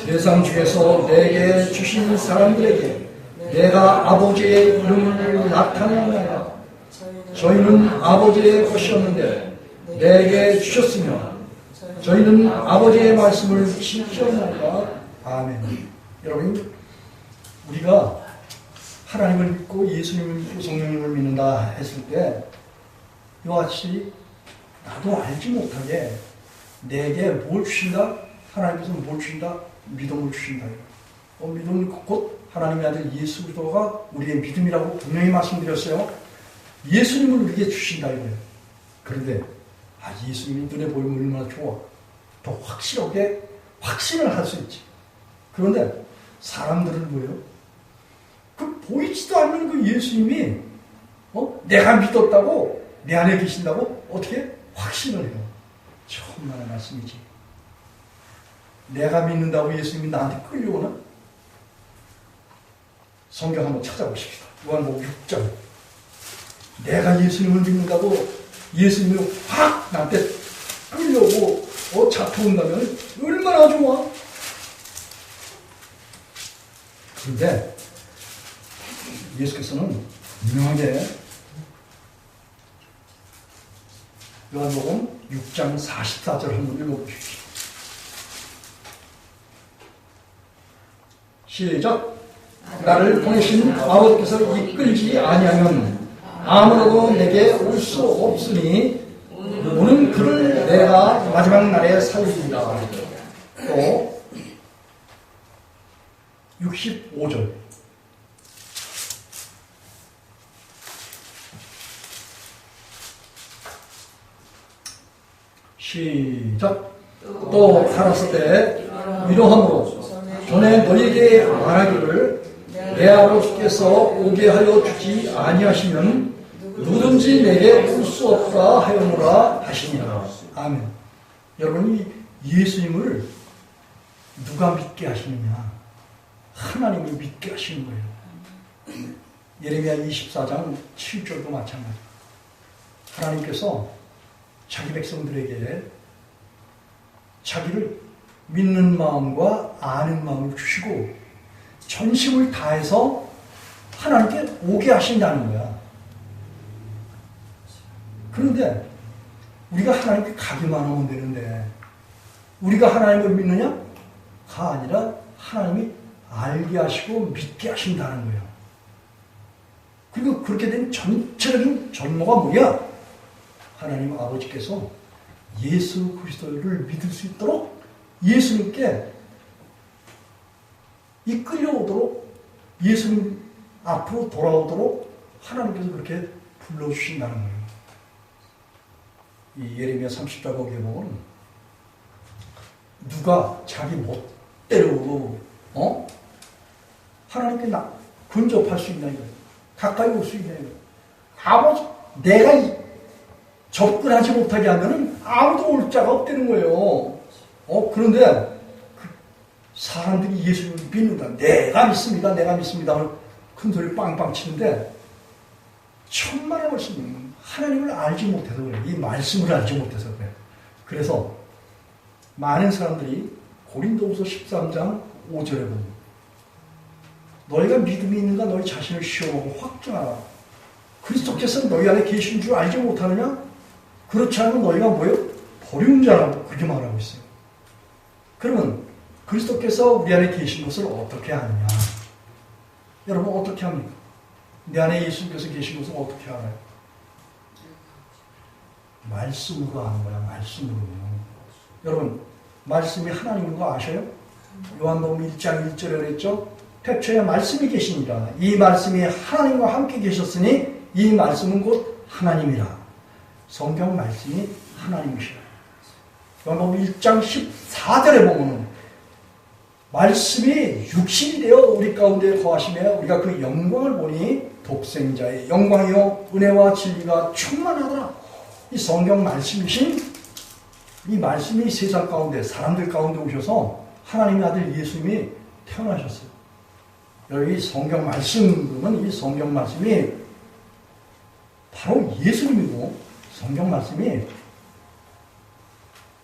세상 중에서 내게 주신 사람들에게 내가 아버지의 이름을 나타내나이다. 저희는 아버지의 것이었는데 내게 주셨으며 저희는 아버지의 말씀을 지켰나이다. 아멘. 여러분, 우리가 하나님을 믿고 예수님을 믿고 성령님을 믿는다 했을 때 이와 같이 나도 알지 못하게 내게 뭘 주신다? 하나님께서 뭘 주신다? 믿음을 주신다. 믿음은 곧 하나님의 아들 예수 그리스도가 우리의 믿음이라고 분명히 말씀드렸어요. 예수님을 우리에게 주신다 이거예요. 그런데 예수님이 눈에 보이면 얼마나 좋아. 더 확실하게 확신을 할 수 있지. 그런데 사람들은 뭐예요? 그 보이지도 않는 그 예수님이 내가 믿었다고 내 안에 계신다고 어떻게 확신을 해요. 천만의 말씀이지. 내가 믿는다고 예수님이 나한테 끌려오나? 성경 한번 찾아보십시다. 요한복음 6장. 내가 예수님을 믿는다고 예수님이 확 나한테 끌려오고 잡혀온다면 얼마나 좋아? 그런데 예수께서는 유명하게 요한복음 6장 44절 한번 읽어보십시오. 시작. 나를 보내신 아버지께서 이끌지 아니하면 아무로도 내게 올 수 없으니 오는 그를 내가 마지막 날에 살리리라. 또 65절. 시작. 또 살았을 때 위로함으로 전에 너희에게 말하기를 내 아버지께서 오게 하여 주지 아니하시면 누구든지 내게 올 수 없다 하였노라 하시니라. 아멘. 여러분이 예수님을 누가 믿게 하시느냐? 하나님이 믿게 하시는 거예요. 예레미야 24장 7절도 마찬가지. 하나님께서 자기 백성들에게 자기를 믿는 마음과 아는 마음을 주시고 전심을 다해서 하나님께 오게 하신다는 거야. 그런데 우리가 하나님께 가기만 하면 되는데 우리가 하나님을 믿느냐? 가 아니라 하나님이 알게 하시고 믿게 하신다는 거예요. 그리고 그렇게 된 전체적인 전모가 뭐야? 하나님 아버지께서 예수 그리스도를 믿을 수 있도록 예수님께 이끌려오도록 예수님 앞으로 돌아오도록 하나님께서 그렇게 불러주신다는 거예요. 이 예레미야 30장 거기에 보면 누가 자기 멋대로 하나님께 근접할 수 있나 이거예요. 가까이 올 수 있나 이거예요. 아버지 내가 접근하지 못하게 하면은 아무도 올 자가 없다는 거예요. 그런데 사람들이 예수님을 믿는다. 내가 믿습니다. 내가 믿습니다. 큰 소리 빵빵 치는데 천만의 말씀 하나님을 알지 못해서 그래. 이 말씀을 알지 못해서 그래. 그래서 많은 사람들이 고린도후서 13장 5절에 보면 너희가 믿음이 있는가 너희 자신을 시험하고 확증하라. 그리스도께서 너희 안에 계신 줄 알지 못하느냐? 그렇지 않으면 너희가 뭐예요? 버리운 자라고 그렇게 말하고 있어요. 그러면 그리스도께서 우리 안에 계신 것을 어떻게 아느냐? 여러분 어떻게 합니까? 내 안에 예수님께서 계신 것을 어떻게 알아요? 말씀으로 아는 거야. 말씀으로. 여러분 말씀이 하나님인 거 아셔요? 요한복음 1장 1절에 그랬죠? 태초에 말씀이 계시니라. 이 말씀이 하나님과 함께 계셨으니 이 말씀은 곧 하나님이라. 성경 말씀이 하나님이시라. 요한복음 1장 14절에 보면 말씀이 육신이 되어 우리 가운데 거하시며 우리가 그 영광을 보니 독생자의 영광이요 은혜와 진리가 충만하더라. 이 성경 말씀이신 이 말씀이 세상 가운데 사람들 가운데 오셔서 하나님의 아들 예수님이 태어나셨어요. 여기 성경 말씀 그러면 이 성경 말씀이 바로 예수님이고 성경 말씀이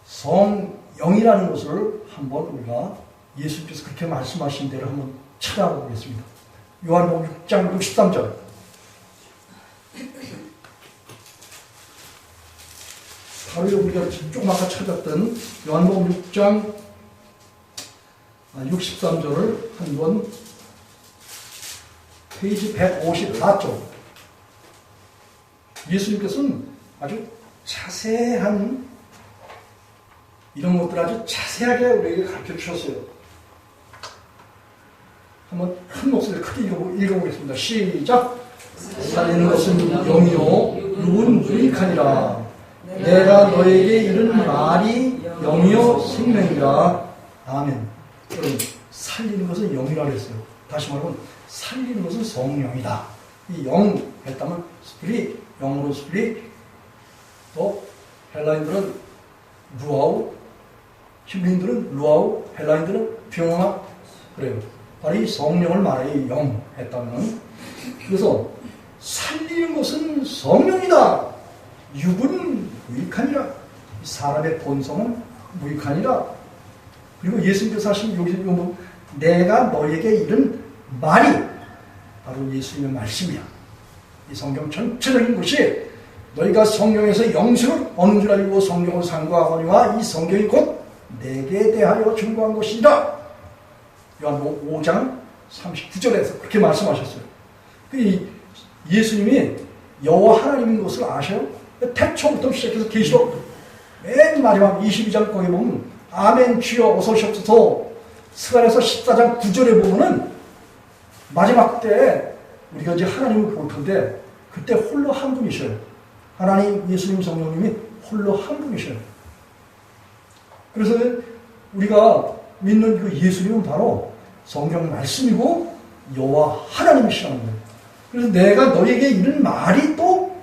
성령이라는 것을 한번 우리가 예수님께서 그렇게 말씀하신 대로 한번 찾아보겠습니다. 요한복음 6장 63절. 바로 우리가 조금 아까 찾았던 요한복음 6장 63절을 한번 페이지 154쪽. 예수님께서는 아주 자세한 이런 것들 아주 자세하게 우리에게 가르쳐 주셨어요. 한번 큰 목소리를 크게 읽어보겠습니다. 시작! 살리는 것은 영이요 육은 유익하니라. 내가 너에게 이른 말이 영이요 생명이라. 아멘. 여러분 살리는 것은 영이라 그랬어요. 다시 말하면 살리는 것은 성령이다. 이 영 했다면 스피릿, 영으로 스피릿. 또 헬라인들은 루아우, 히브리인들은 루아우, 헬라인들은 병화. 그래요. 바로 이 성령을 말해 영 했다면. 그래서 살리는 것은 성령이다. 육은 무익하니라. 사람의 본성은 무익하니라. 그리고 예수님께서 하신 여기서 보면 내가 너에게 이른 말이 바로 예수님의 말씀이야. 이 성경 전체적인 것이 너희가 성경에서 영생을 얻는 줄 알고 성경을 상고하거니와 이 성경이 곧 내게 대하여 증거한 것이다. 요한복음 5장 39절에서 그렇게 말씀하셨어요. 예수님이 여호와 하나님인 것을 아셔요? 태초부터 시작해서 계시록 맨 마지막 22장 거기 보면 아멘 주여 어서 오시옵소서. 스가랴서 14장 9절에 보면은 마지막 때 우리가 이제 하나님을 볼 텐데 그때 홀로 한 분이셔요. 하나님 예수님 성령님이 홀로 한 분이셔요. 그래서 우리가 믿는 그 예수님은 바로 성경 말씀이고 여호와 하나님이시라는 거예요. 그래서 내가 너에게 이른 말이 또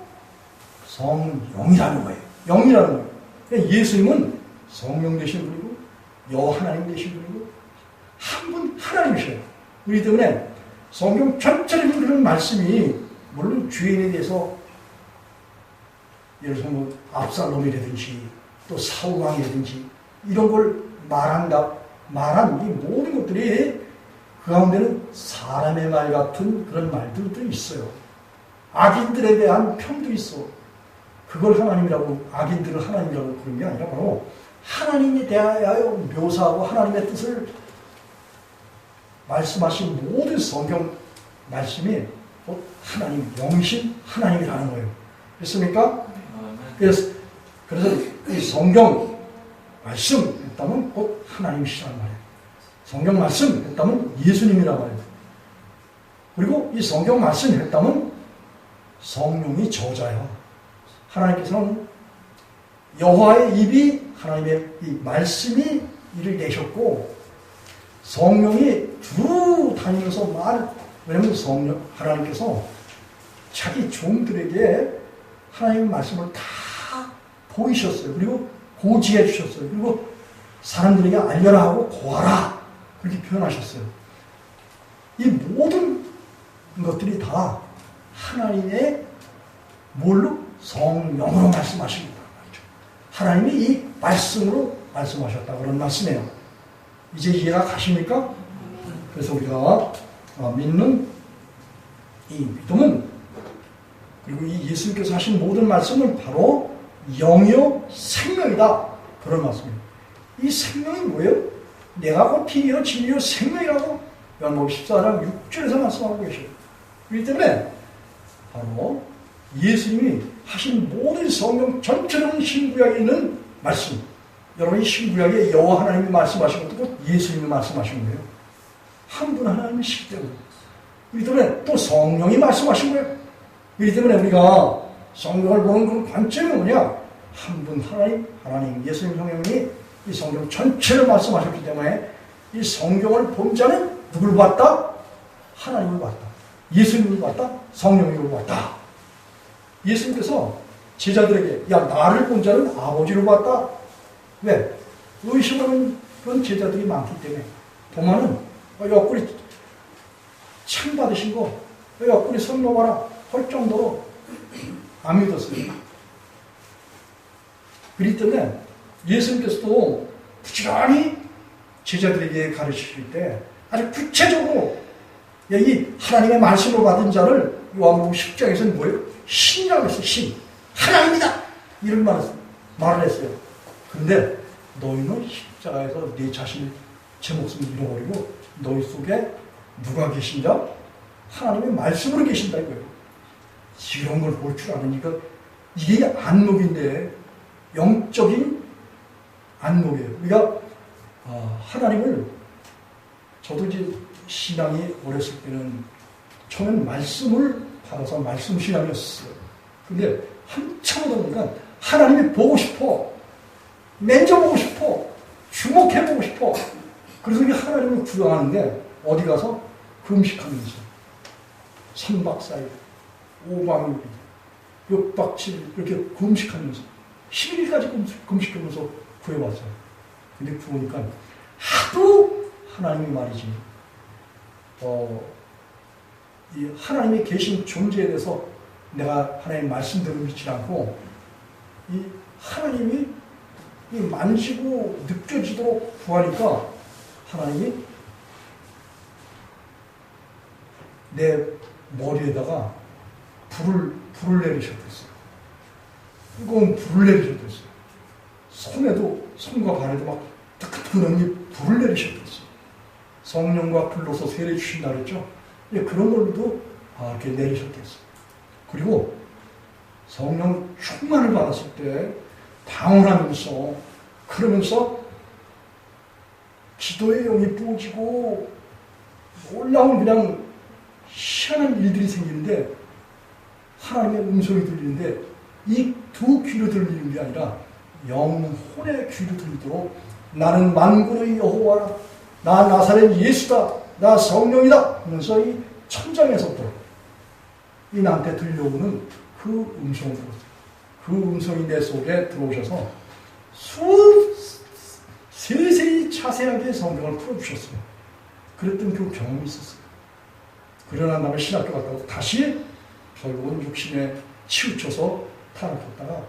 성령이라는 거예요. 영이라는 거예요. 그러니까 예수님은 성령 되신 분이고 여호와 하나님 되신 분이고 한 분 하나님이셔요. 우리 때문에 성경 전체적인 그런 말씀이 물론 주인에 대해서 예를 들어서 뭐 압살롬이라든지 또 사울왕이라든지 이런 걸 말한 이 모든 것들이 그 가운데는 사람의 말 같은 그런 말들도 있어요. 악인들에 대한 평도 있어. 그걸 하나님이라고, 악인들을 하나님이라고 그런 게 아니라 바로 하나님에 대하여 묘사하고 하나님의 뜻을 말씀하신 모든 성경 말씀이 곧 하나님, 영신 하나님이라는 거예요. 됐습니까? 그래서 이 성경 말씀 했다면 곧 하나님이시란 말이에요. 성경 말씀 했다면 예수님이란 말이에요. 그리고 이 성경 말씀 했다면 성령이 저자예요. 하나님께서는 여호와의 입이 하나님의 이 말씀이 이를 내셨고 성령이 두루 다니면서 왜냐하면 성령 하나님께서 자기 종들에게 하나님의 말씀을 다 보이셨어요. 그리고 고지해 주셨어요. 그리고 사람들에게 알려라 하고 고하라 그렇게 표현하셨어요. 이 모든 것들이 다 하나님의 뭘로? 성령으로 말씀하십니다. 하나님이 이 말씀으로 말씀하셨다 그런 말씀이에요. 이제 이해가 가십니까? 그래서 우리가 믿는 이 믿음은, 그리고 이 예수님께서 하신 모든 말씀은 바로 영이요 생명이다 그런 말씀입니다. 이 생명이 뭐예요? 내가 곧 피이요 진리요 생명이라고 요한복음 14장 6절에서 말씀하고 계셔요. 그렇기 때문에 바로 예수님이 하신 모든 성경 전체적인 신구약에 있는 말씀, 여러분이 신구약에 여호와 하나님이 말씀하신 것도 예수님이 말씀하신 거예요. 한 분 하나님이시기 때문에. 그렇기 때문에 또 성령이 말씀하신 거예요. 그렇기 때문에 우리가 성경을 보는 그 관점이 뭐냐? 한 분 하나님 예수님 성령이 이 성경 전체를 말씀하셨기 때문에 이 성경을 본 자는 누굴 봤다? 하나님을 봤다. 예수님을 봤다. 성령을 봤다. 예수님께서 제자들에게 야 나를 본 자는 아버지를 봤다. 왜? 의심하는 그런 제자들이 많기 때문에. 도마는 옆구리 참 받으신 거 옆구리 손 놓아라 할 정도로 안 믿었어요. 그렇기 때문에 예수님께서도 부지런히 제자들에게 가르치실 때 아주 구체적으로 이 하나님의 말씀을 받은 자를 요한복음 10장에서는 뭐예요? 신이라고 했어요. 신. 하나님이다. 이런 말을 했어요. 그런데 너희는 십자가에서 네 자신을 제 목숨을 잃어버리고 너희 속에 누가 계신다? 하나님의 말씀으로 계신다 이거예요. 이런 걸 볼 줄 아느니까 이게 안목인데 영적인 안목이에요. 우리가 하나님을 저도 이제 신앙이 어렸을 때는 처음엔 말씀을 받아서 말씀 신앙이었어요. 근데 한참 오다 보니까 하나님이 보고 싶어, 만져보고 싶어, 주목해보고 싶어. 그래서 이게 하나님을 구경하는데 어디 가서 금식하면서 3박 4일, 5박 6일, 6박 7일 이렇게 금식하면서 11일까지 금식하면서 구해봤어요. 근데 구하니까 하도 하나님이 말이지 이 하나님이 계신 존재에 대해서 내가 하나님 말씀대로 믿지 않고 이 하나님이 이 만지고 느껴지도록 구하니까 하나님이 내 머리에다가 불을 내리셨댔어요. 뜨거운 불을 내리셨댔어요. 손과 발에도 막 뜨끈뜨끈한 불을 내리셨댔어요. 성령과 불로서 세례 주신다 그랬죠. 그런 걸로도 이렇게 내리셨댔어요. 그리고 성령 충만을 받았을 때 방언하면서 그러면서 기도의 영이 부어지고 놀라운 그냥 희한한 일들이 생기는데 하나님의 음성이 들리는데 이 두 귀로 들리는 게 아니라 영혼의 귀로 들리도록 나는 만군의 여호와라 나 나사렛 예수다 나 성령이다 하면서 이 천장에서부터 이 나한테 들려오는 그 음성을 들었어요. 그 음성이 내 속에 들어오셔서 세세히 자세하게 성경을 풀어주셨어요. 그랬던 그 경험이 있었어요. 그러나 나는 신학교 갔다고 다시 결국은 육신에 치우쳐서 타락했다가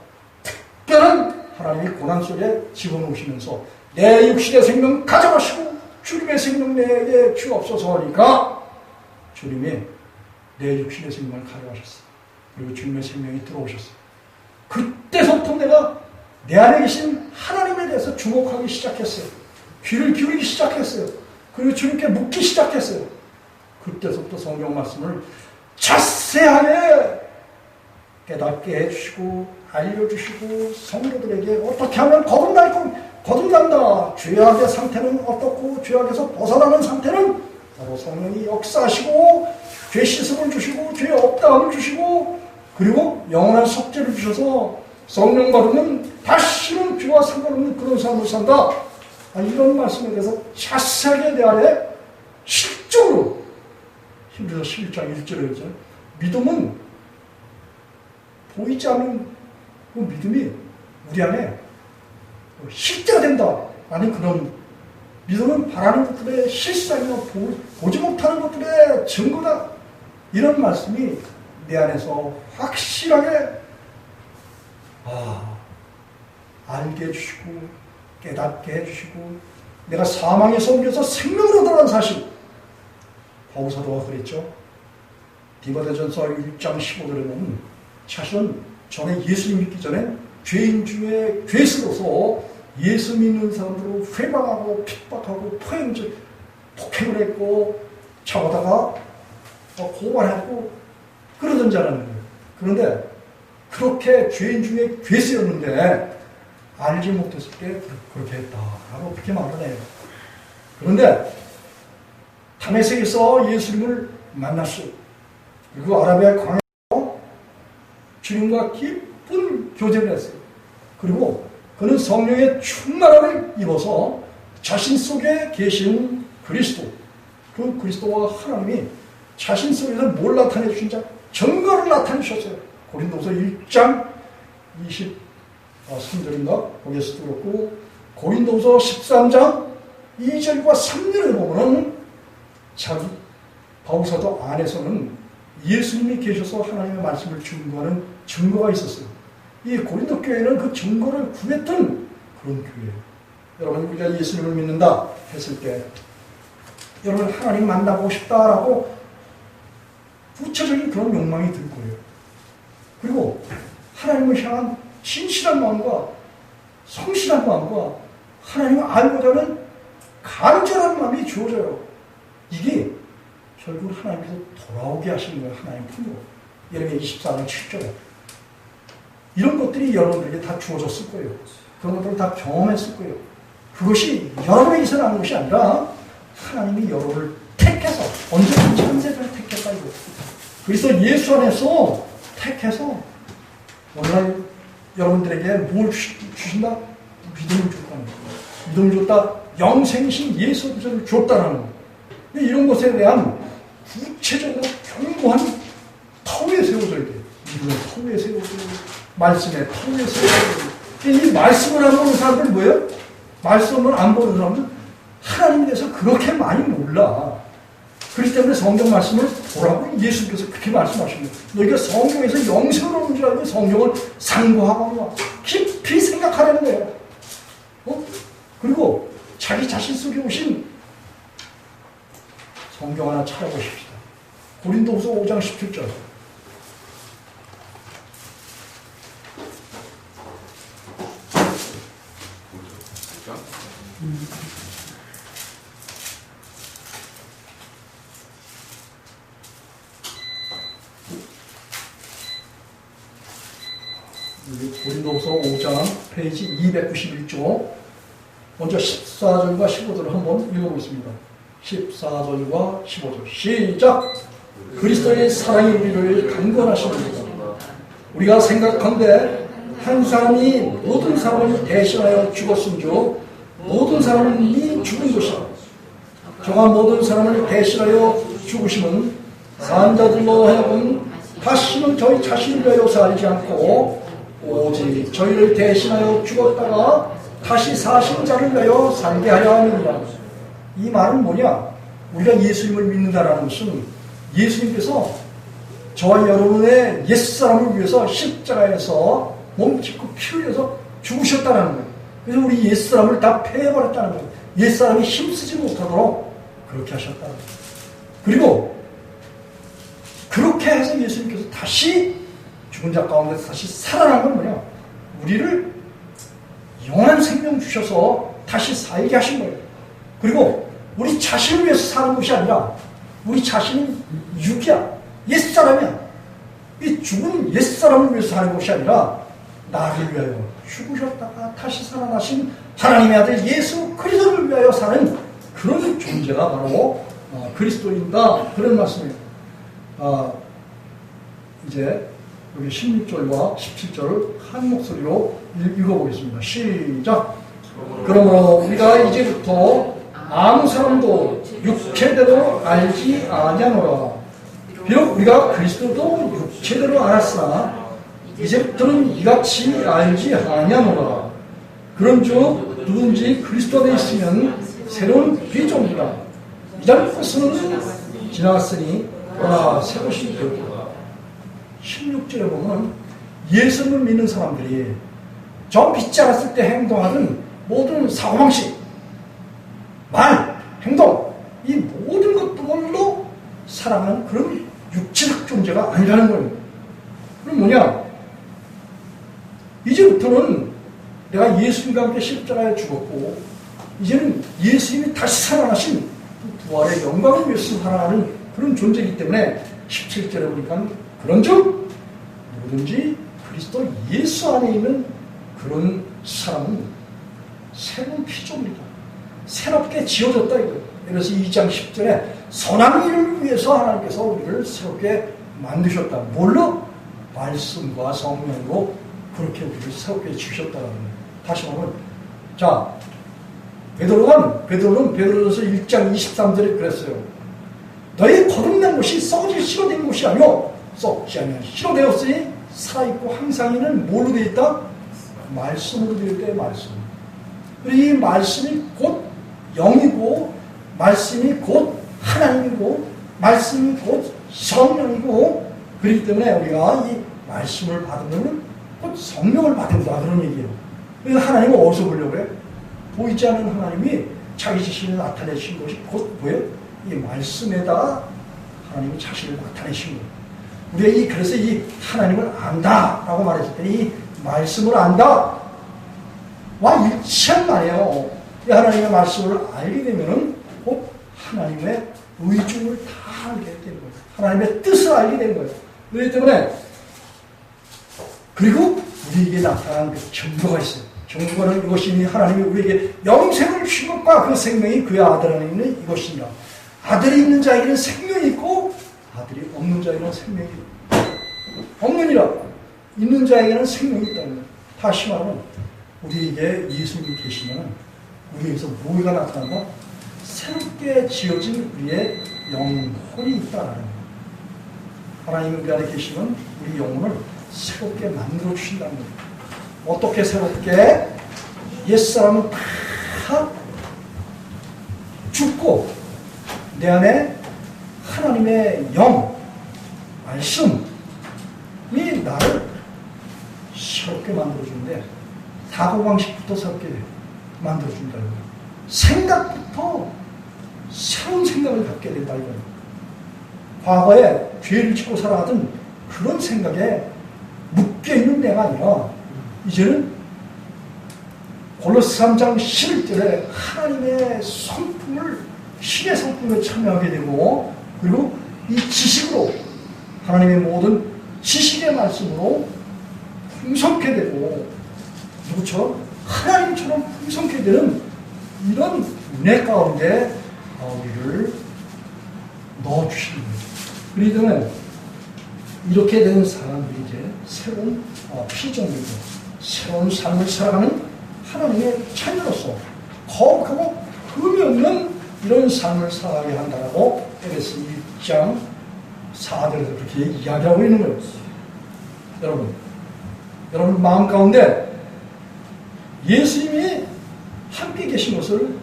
특별한 하나님이 고난 속에 집어넣으시면서 내 육신의 생명 가져가시고 주님의 생명 내게 주옵소서 하니까 주님이 내 육신의 생명을 가져가셨어요. 그리고 주님의 생명이 들어오셨어요. 그때서부터 내가 내 안에 계신 하나님에 대해서 주목하기 시작했어요. 귀를 기울이기 시작했어요. 그리고 주님께 묻기 시작했어요. 그때서부터 성경 말씀을 자세하게 깨닫게 해주시고 알려주시고 성도들에게 어떻게 하면 거듭난다. 죄악의 상태는 어떻고 죄악에서 벗어나는 상태는 바로 성령이 역사하시고 죄 씻음을 주시고 죄 없다함을 주시고 그리고 영원한 속죄를 주셔서 성령 받으면 다시는 죄와 상관없는 그런 삶을 산다. 이런 말씀에 대해서 자세하게 내 안에 실적으로 히브리서 11장 1절에 있잖아요. 믿음은 보이지 않는 그 믿음이 우리 안에 실제가 된다. 라는 그런 믿음은 바라는 것들의 실상이며 보지 못하는 것들의 증거다. 이런 말씀이 내 안에서 확실하게 알게 해주시고 깨닫게 해주시고 내가 사망에서 옮겨서 생명으로 들어간 사실. 바울 사도가 그랬죠. 디모데전서 1장 15절에 보면 사실은 전에 예수님 믿기 전에 죄인 중에 죄수로서 예수 믿는 사람들을 회방하고 핍박하고 폭행을 했고 잡아다가 고발했고 그러던 자라는 거예요. 그런데 그렇게 죄인 중에 괴수였는데 알지 못했을 때 그렇게 했다라고 그렇게 말을 해요. 그런데 다메섹에서 예수님을 만났어요. 그리고 아라비아 광야에서 주님과 깊은 교제를 했어요. 그리고 그는 성령의 충만함을 입어서 자신 속에 계신 그리스도, 그 그리스도와 하나님이 자신 속에서 뭘 나타내 주신 자? 증거를 나타내 주셨어요. 고린도서 1장 23절인가? 거기에서도 그렇고 고린도서 13장 2절과 3절에 보면 자기 바울사도 안에서는 예수님이 계셔서 하나님의 말씀을 증거하는 증거가 있었어요. 이 고린도 교회는 그 증거를 구했던 그런 교회예요. 여러분 우리가 예수님을 믿는다 했을 때 여러분 하나님 만나보고 싶다라고 구체적인 그런 욕망이 들 거예요. 그리고 하나님을 향한 진실한 마음과 성실한 마음과 하나님을 알고자 하는 간절한 마음이 주어져요. 이게 결국 하나님께서 돌아오게 하시는 거예요. 하나님 품으로. 예레미야 24장 7절에. 이런 것들이 여러분들에게 다 주어졌을 거예요. 그런 것들을 다 경험했을 거예요. 그것이 여러분에게서 나는 것이 아니라 하나님이 여러분을 택해서 언제든 창세전에 택했다 이거. 그래서 예수 안에서 택해서 오늘날 여러분들에게 뭘 주신다? 믿음을 줬다는 거예요. 믿음을 줬다. 영생이신 예수 그리스도를 줬다는 거예요. 이런 것에 대한 구체적으로 견고한 터위에 세워져야 돼요. 믿음의 터위에 세워져야 돼요. 말씀의 터위에 세워져야 돼요. 이 말씀을 안 보는 사람들은 뭐예요? 말씀을 안 보는 사람들은 하나님에 대해서 그렇게 많이 몰라. 그렇기 때문에 성경 말씀을 보라고 예수님께서 그렇게 말씀하신 거예요. 너희가 성경에서 영생을 얻는 줄 알고 성경을 상고하고 깊이 생각하라는 거예요. 그리고 자기 자신 속에 오신 성경 하나 찾아보십시다. 고린도후서 5장 17절. 고린도후서 5장 페이지 291쪽 먼저 14절과 15절을 한번 읽어보겠습니다. 14절과 15절 시작! 그리스도의 사랑이 우리를 강건하십니다. 우리가 생각한데 한 사람이 모든 사람을 대신하여 죽었음즉 모든 사람은 이미 죽은 것이다. 저가 모든 사람을 대신하여 죽으심은 산자들로 하여금 다시는 저희 자신을 위하여 살지 않고 오직 저희를 대신하여 죽었다가 다시 사신 자를 위하여 살게 하려 합니다. 이 말은 뭐냐? 우리가 예수님을 믿는다라는 것은 예수님께서 저와 여러분의 옛사람을 위해서 십자가에서 몸짓고 피를 흘려서 죽으셨다는 거예요. 그래서 우리 옛사람을 다 패해버렸다는 거예요. 옛사람이 힘쓰지 못하도록 그렇게 하셨다는 거예요. 그리고 그렇게 해서 예수님께서 다시 죽은 자 가운데서 다시 살아난 건 뭐냐? 우리를 영원한 생명 주셔서 다시 살게 하신 거예요. 그리고 우리 자신을 위해서 사는 것이 아니라 우리 자신은 육이야. 옛사람이야. 이 죽은 옛사람을 위해서 사는 것이 아니라 나를 위하여 죽으셨다가 다시 살아나신 하나님의 아들 예수 그리스도를 위하여 사는 그런 존재가 바로 그리스도인다. 그런 말씀이에요. 이제 여기 16절과 17절을 한 목소리로 읽어보겠습니다. 시작! 그러므로 우리가 이제부터 아무 사람도 육체대로 알지 아니하노라. 비록 우리가 그리스도도 육체대로 알았으나 이제부터는 이같이 알지 아니하노라. 그런즉 누군지 그리스도 안에 있으면 새로운 피조물이라. 이전 것은 지나갔으니 새 것이 되었다. 16절에 보면 예수를 믿는 사람들이 저 믿지 않았을 때 행동하는 모든 사고방식, 말, 행동, 이 모든 것들로 살아가는 그런 육체적 존재가 아니라는 거예요. 그럼 뭐냐? 이제부터는 내가 예수님과 함께 십자가에 죽었고 이제는 예수님이 다시 살아나신 부활의 영광을 위해서 살아가는 그런 존재이기 때문에 17절에 보니까 그런즉 누구든지 그리스도 예수 안에 있는 그런 사람은 새로운 피조물이다. 새롭게 지어졌다 이거예요. 그래서 2장 10절에 선한 일을 위해서 하나님께서 우리를 새롭게 만드셨다. 뭘로? 말씀과 성령으로 그렇게 우리를 새롭게 지으셨다는 거예요. 다시 말하면 자 베드로는 베드로전서 1장 23절에 그랬어요. 너희 거듭난 것이 썩어질 실어된 것이 아니오 썩지 아니하 실어되었으니 살아있고 항상 있는 뭘로 되어 있다? 말씀으로 되어 있다. 말씀. 그리고 이 말씀이 곧 영이고 말씀이 곧 하나님이고 말씀이 곧 성령이고 그렇기 때문에 우리가 이 말씀을 받으면 곧 성령을 받는다 그런 얘기예요. 그래서 하나님은 어디서 보려고 그래? 보이지 않는 하나님이 자기 자신을 나타내신 것이 곧 뭐예요? 이 말씀에다가 하나님이 자신을 나타내신 거예요. 우리가 그래서 이 하나님을 안다라고 말했을 때 이 말씀을 안다 와 일치한 말이에요. 이 하나님의 말씀을 알게 되면은 곧 하나님의 의중을 다 알게 되는 거예요. 하나님의 뜻을 알게 되는 거예요. 그렇기 때문에 그리고 우리에게 나타난 그 증거가 있어요. 증거는 이것이니 하나님이 우리에게 영생을 주신 것과 그 생명이 그의 아들 안에 있는 이것이니라. 아들이 있는 자에게는 생명이 있고 아들이 없는 자에게는 생명이 없느니라. 있는 자에게는 생명이 있다는 거예요. 다시 말하면 우리에게 예수님이 계시면 우리에게서 뭐가 나타난다? 새롭게 지어진 우리의 영혼이 있다는 거예요. 하나님이 우리 안에 계시면 우리 영혼을 새롭게 만들어 주신다는 거예요. 어떻게 새롭게? 옛사람은 다 죽고 내 안에 하나님의 영, 말씀이 나를 새롭게 만들어주는데 사고방식부터 새롭게 만들어준다는 거예요. 생각부터 새로운 생각을 갖게 된다 이거예요. 과거에 죄를 치고 살아가던 그런 생각에 묶여있는 내가 아니라 이제는 골로새 3장 11절에 하나님의 성품을 신의 성품에 참여하게 되고 그리고 이 지식으로 하나님의 모든 지식의 말씀으로 풍성케 되고 누구처럼 하나님처럼 풍성케 되는 이런 은혜 가운데 우리를 넣어주시는 거죠. 그렇기 때문에 이렇게 된 사람들이 이제 새로운 피조물이고 새로운 삶을 살아가는 하나님의 자녀로서 거룩하고 흠이 없는 이런 삶을 살아가게 한다라고 에베소 1장 4절에서 그렇게 이야기하고 있는 거예요. 여러분 마음 가운데 예수님이 함께 계신 것을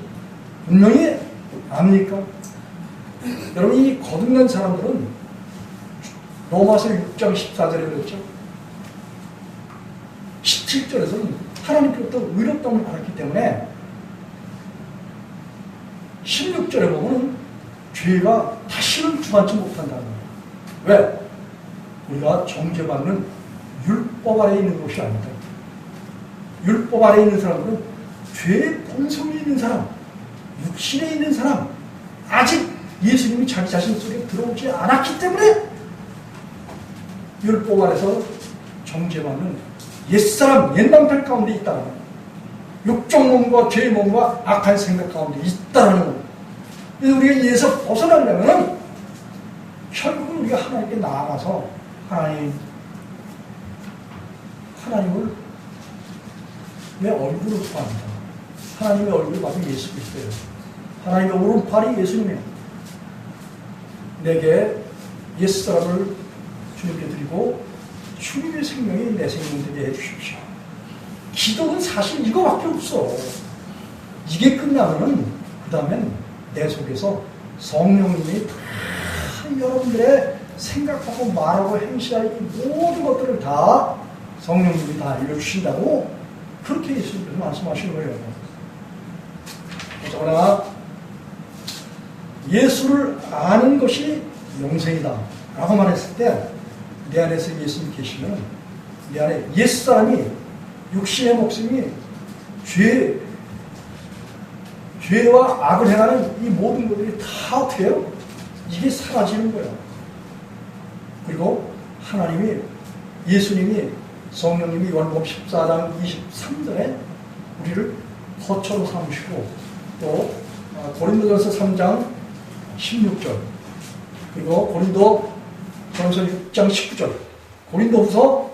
분명히 압니까? 여러분 이 거듭난 사람들은 로마서 6장 14절에 그랬죠. 17절에서는 하나님께로부터 의롭다움을 받았기 때문에 16절에 보면 죄가 다시는 주관치 못한다는 거예요. 왜? 우리가 정죄받는 율법 아래에 있는 것이 아니다. 율법 아래에 있는 사람들은 죄의 본성에 있는 사람, 육신에 있는 사람, 아직 예수님이 자기 자신 속에 들어오지 않았기 때문에 율법 아래서 정죄받는 옛사람, 옛남편 가운데 있다는 거예요. 육적 몸과 죄의 몸과 악한 생각 가운데 있다는 거예요. 그래서 우리가 이에서 벗어나려면 결국은 우리가 하나님께 나아가서 하나님을 내 얼굴을 구합니다. 하나님의 얼굴을 봐도 예수 그리스도예요. 하나님의 오른팔이 예수님이에요. 내게 옛사람을 주님께 드리고 주님의 생명이 내 생명 되게 해주십시오. 기도는 사실 이거밖에 없어. 이게 끝나면 그 다음엔 내 속에서 성령님이 다 여러분들의 생각하고 말하고 행실할 이 모든 것들을 다 성령님이 다 알려주신다고 그렇게 예수님께서 말씀하시는 거예요. 그러나 예수를 아는 것이 영생이다 라고 말했을 때 내 안에서 예수님 계시면 내 안에 옛사람이 육신의 목숨이 죄와 악을 행하는 이 모든 것들이 다 어떻게 해요? 이게 사라지는 거예요. 그리고 하나님이 예수님이 성령님이 요한복음 14장 23절에 우리를 거처로 삼으시고 또 고린도전서 3장 16절 그리고 고린도전서 6장 19절 고린도후서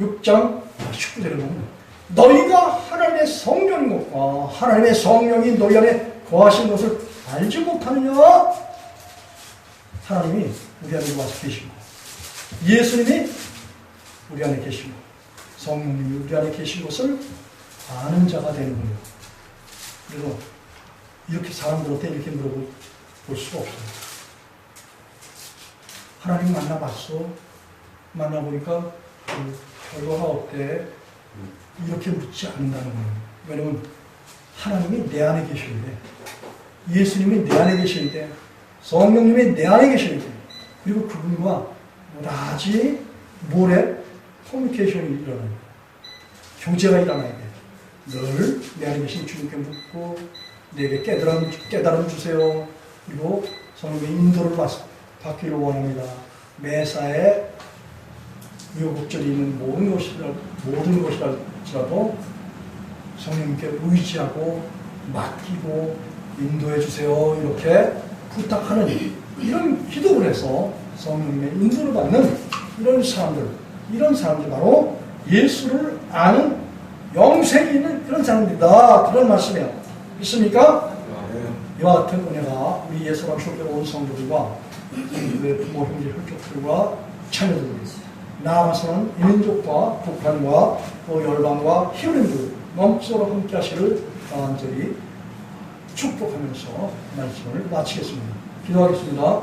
6장 19절에 보면 너희가 하나님의 성령인 것과 하나님의 성령이 너희 안에 거하신 것을 알지 못하느냐? 하나님이 우리 안에 와서 계시고 예수님이 우리 안에 계시고 성령님이 우리 안에 계신 것을 아는 자가 되는 거예요. 그래서 이렇게 사람들한테 이렇게 물어볼 수가 없어요. 하나님 만나봤어? 만나보니까 결과가 어때? 이렇게 묻지 않는다는 거예요. 왜냐면 하나님이 내 안에 계시는데 예수님이 내 안에 계시는데 성령님이 내 안에 계시는데 그리고 그분과 낮이 모래 커뮤니케이션이 일어나요. 교제가 일어나야 돼. 늘 내 안에 계신 주님께 묻고 내게 깨달음 주세요. 그리고 성령의 인도를 받기를 원합니다. 매사에 우여곡절이 있는 모든 것이라도 성령님께 의지하고 맡기고 인도해 주세요. 이렇게 부탁하는 이런 기도를 해서 성령님의 인도를 받는 이런 사람들 바로 예수를 아는 영생이 있는 그런 사람들이다. 그런 말씀이에요. 믿습니까? 이와 같은 은혜가 우리 예수람 속에 온 성도들과 우리의 부모, 형제, 혈족들과 자녀들 나아가서는 이민족과 북한과 또 열방과 히브리인들 넘치도록 함께 하시를 간절히 축복하면서 말씀을 마치겠습니다. 기도하겠습니다.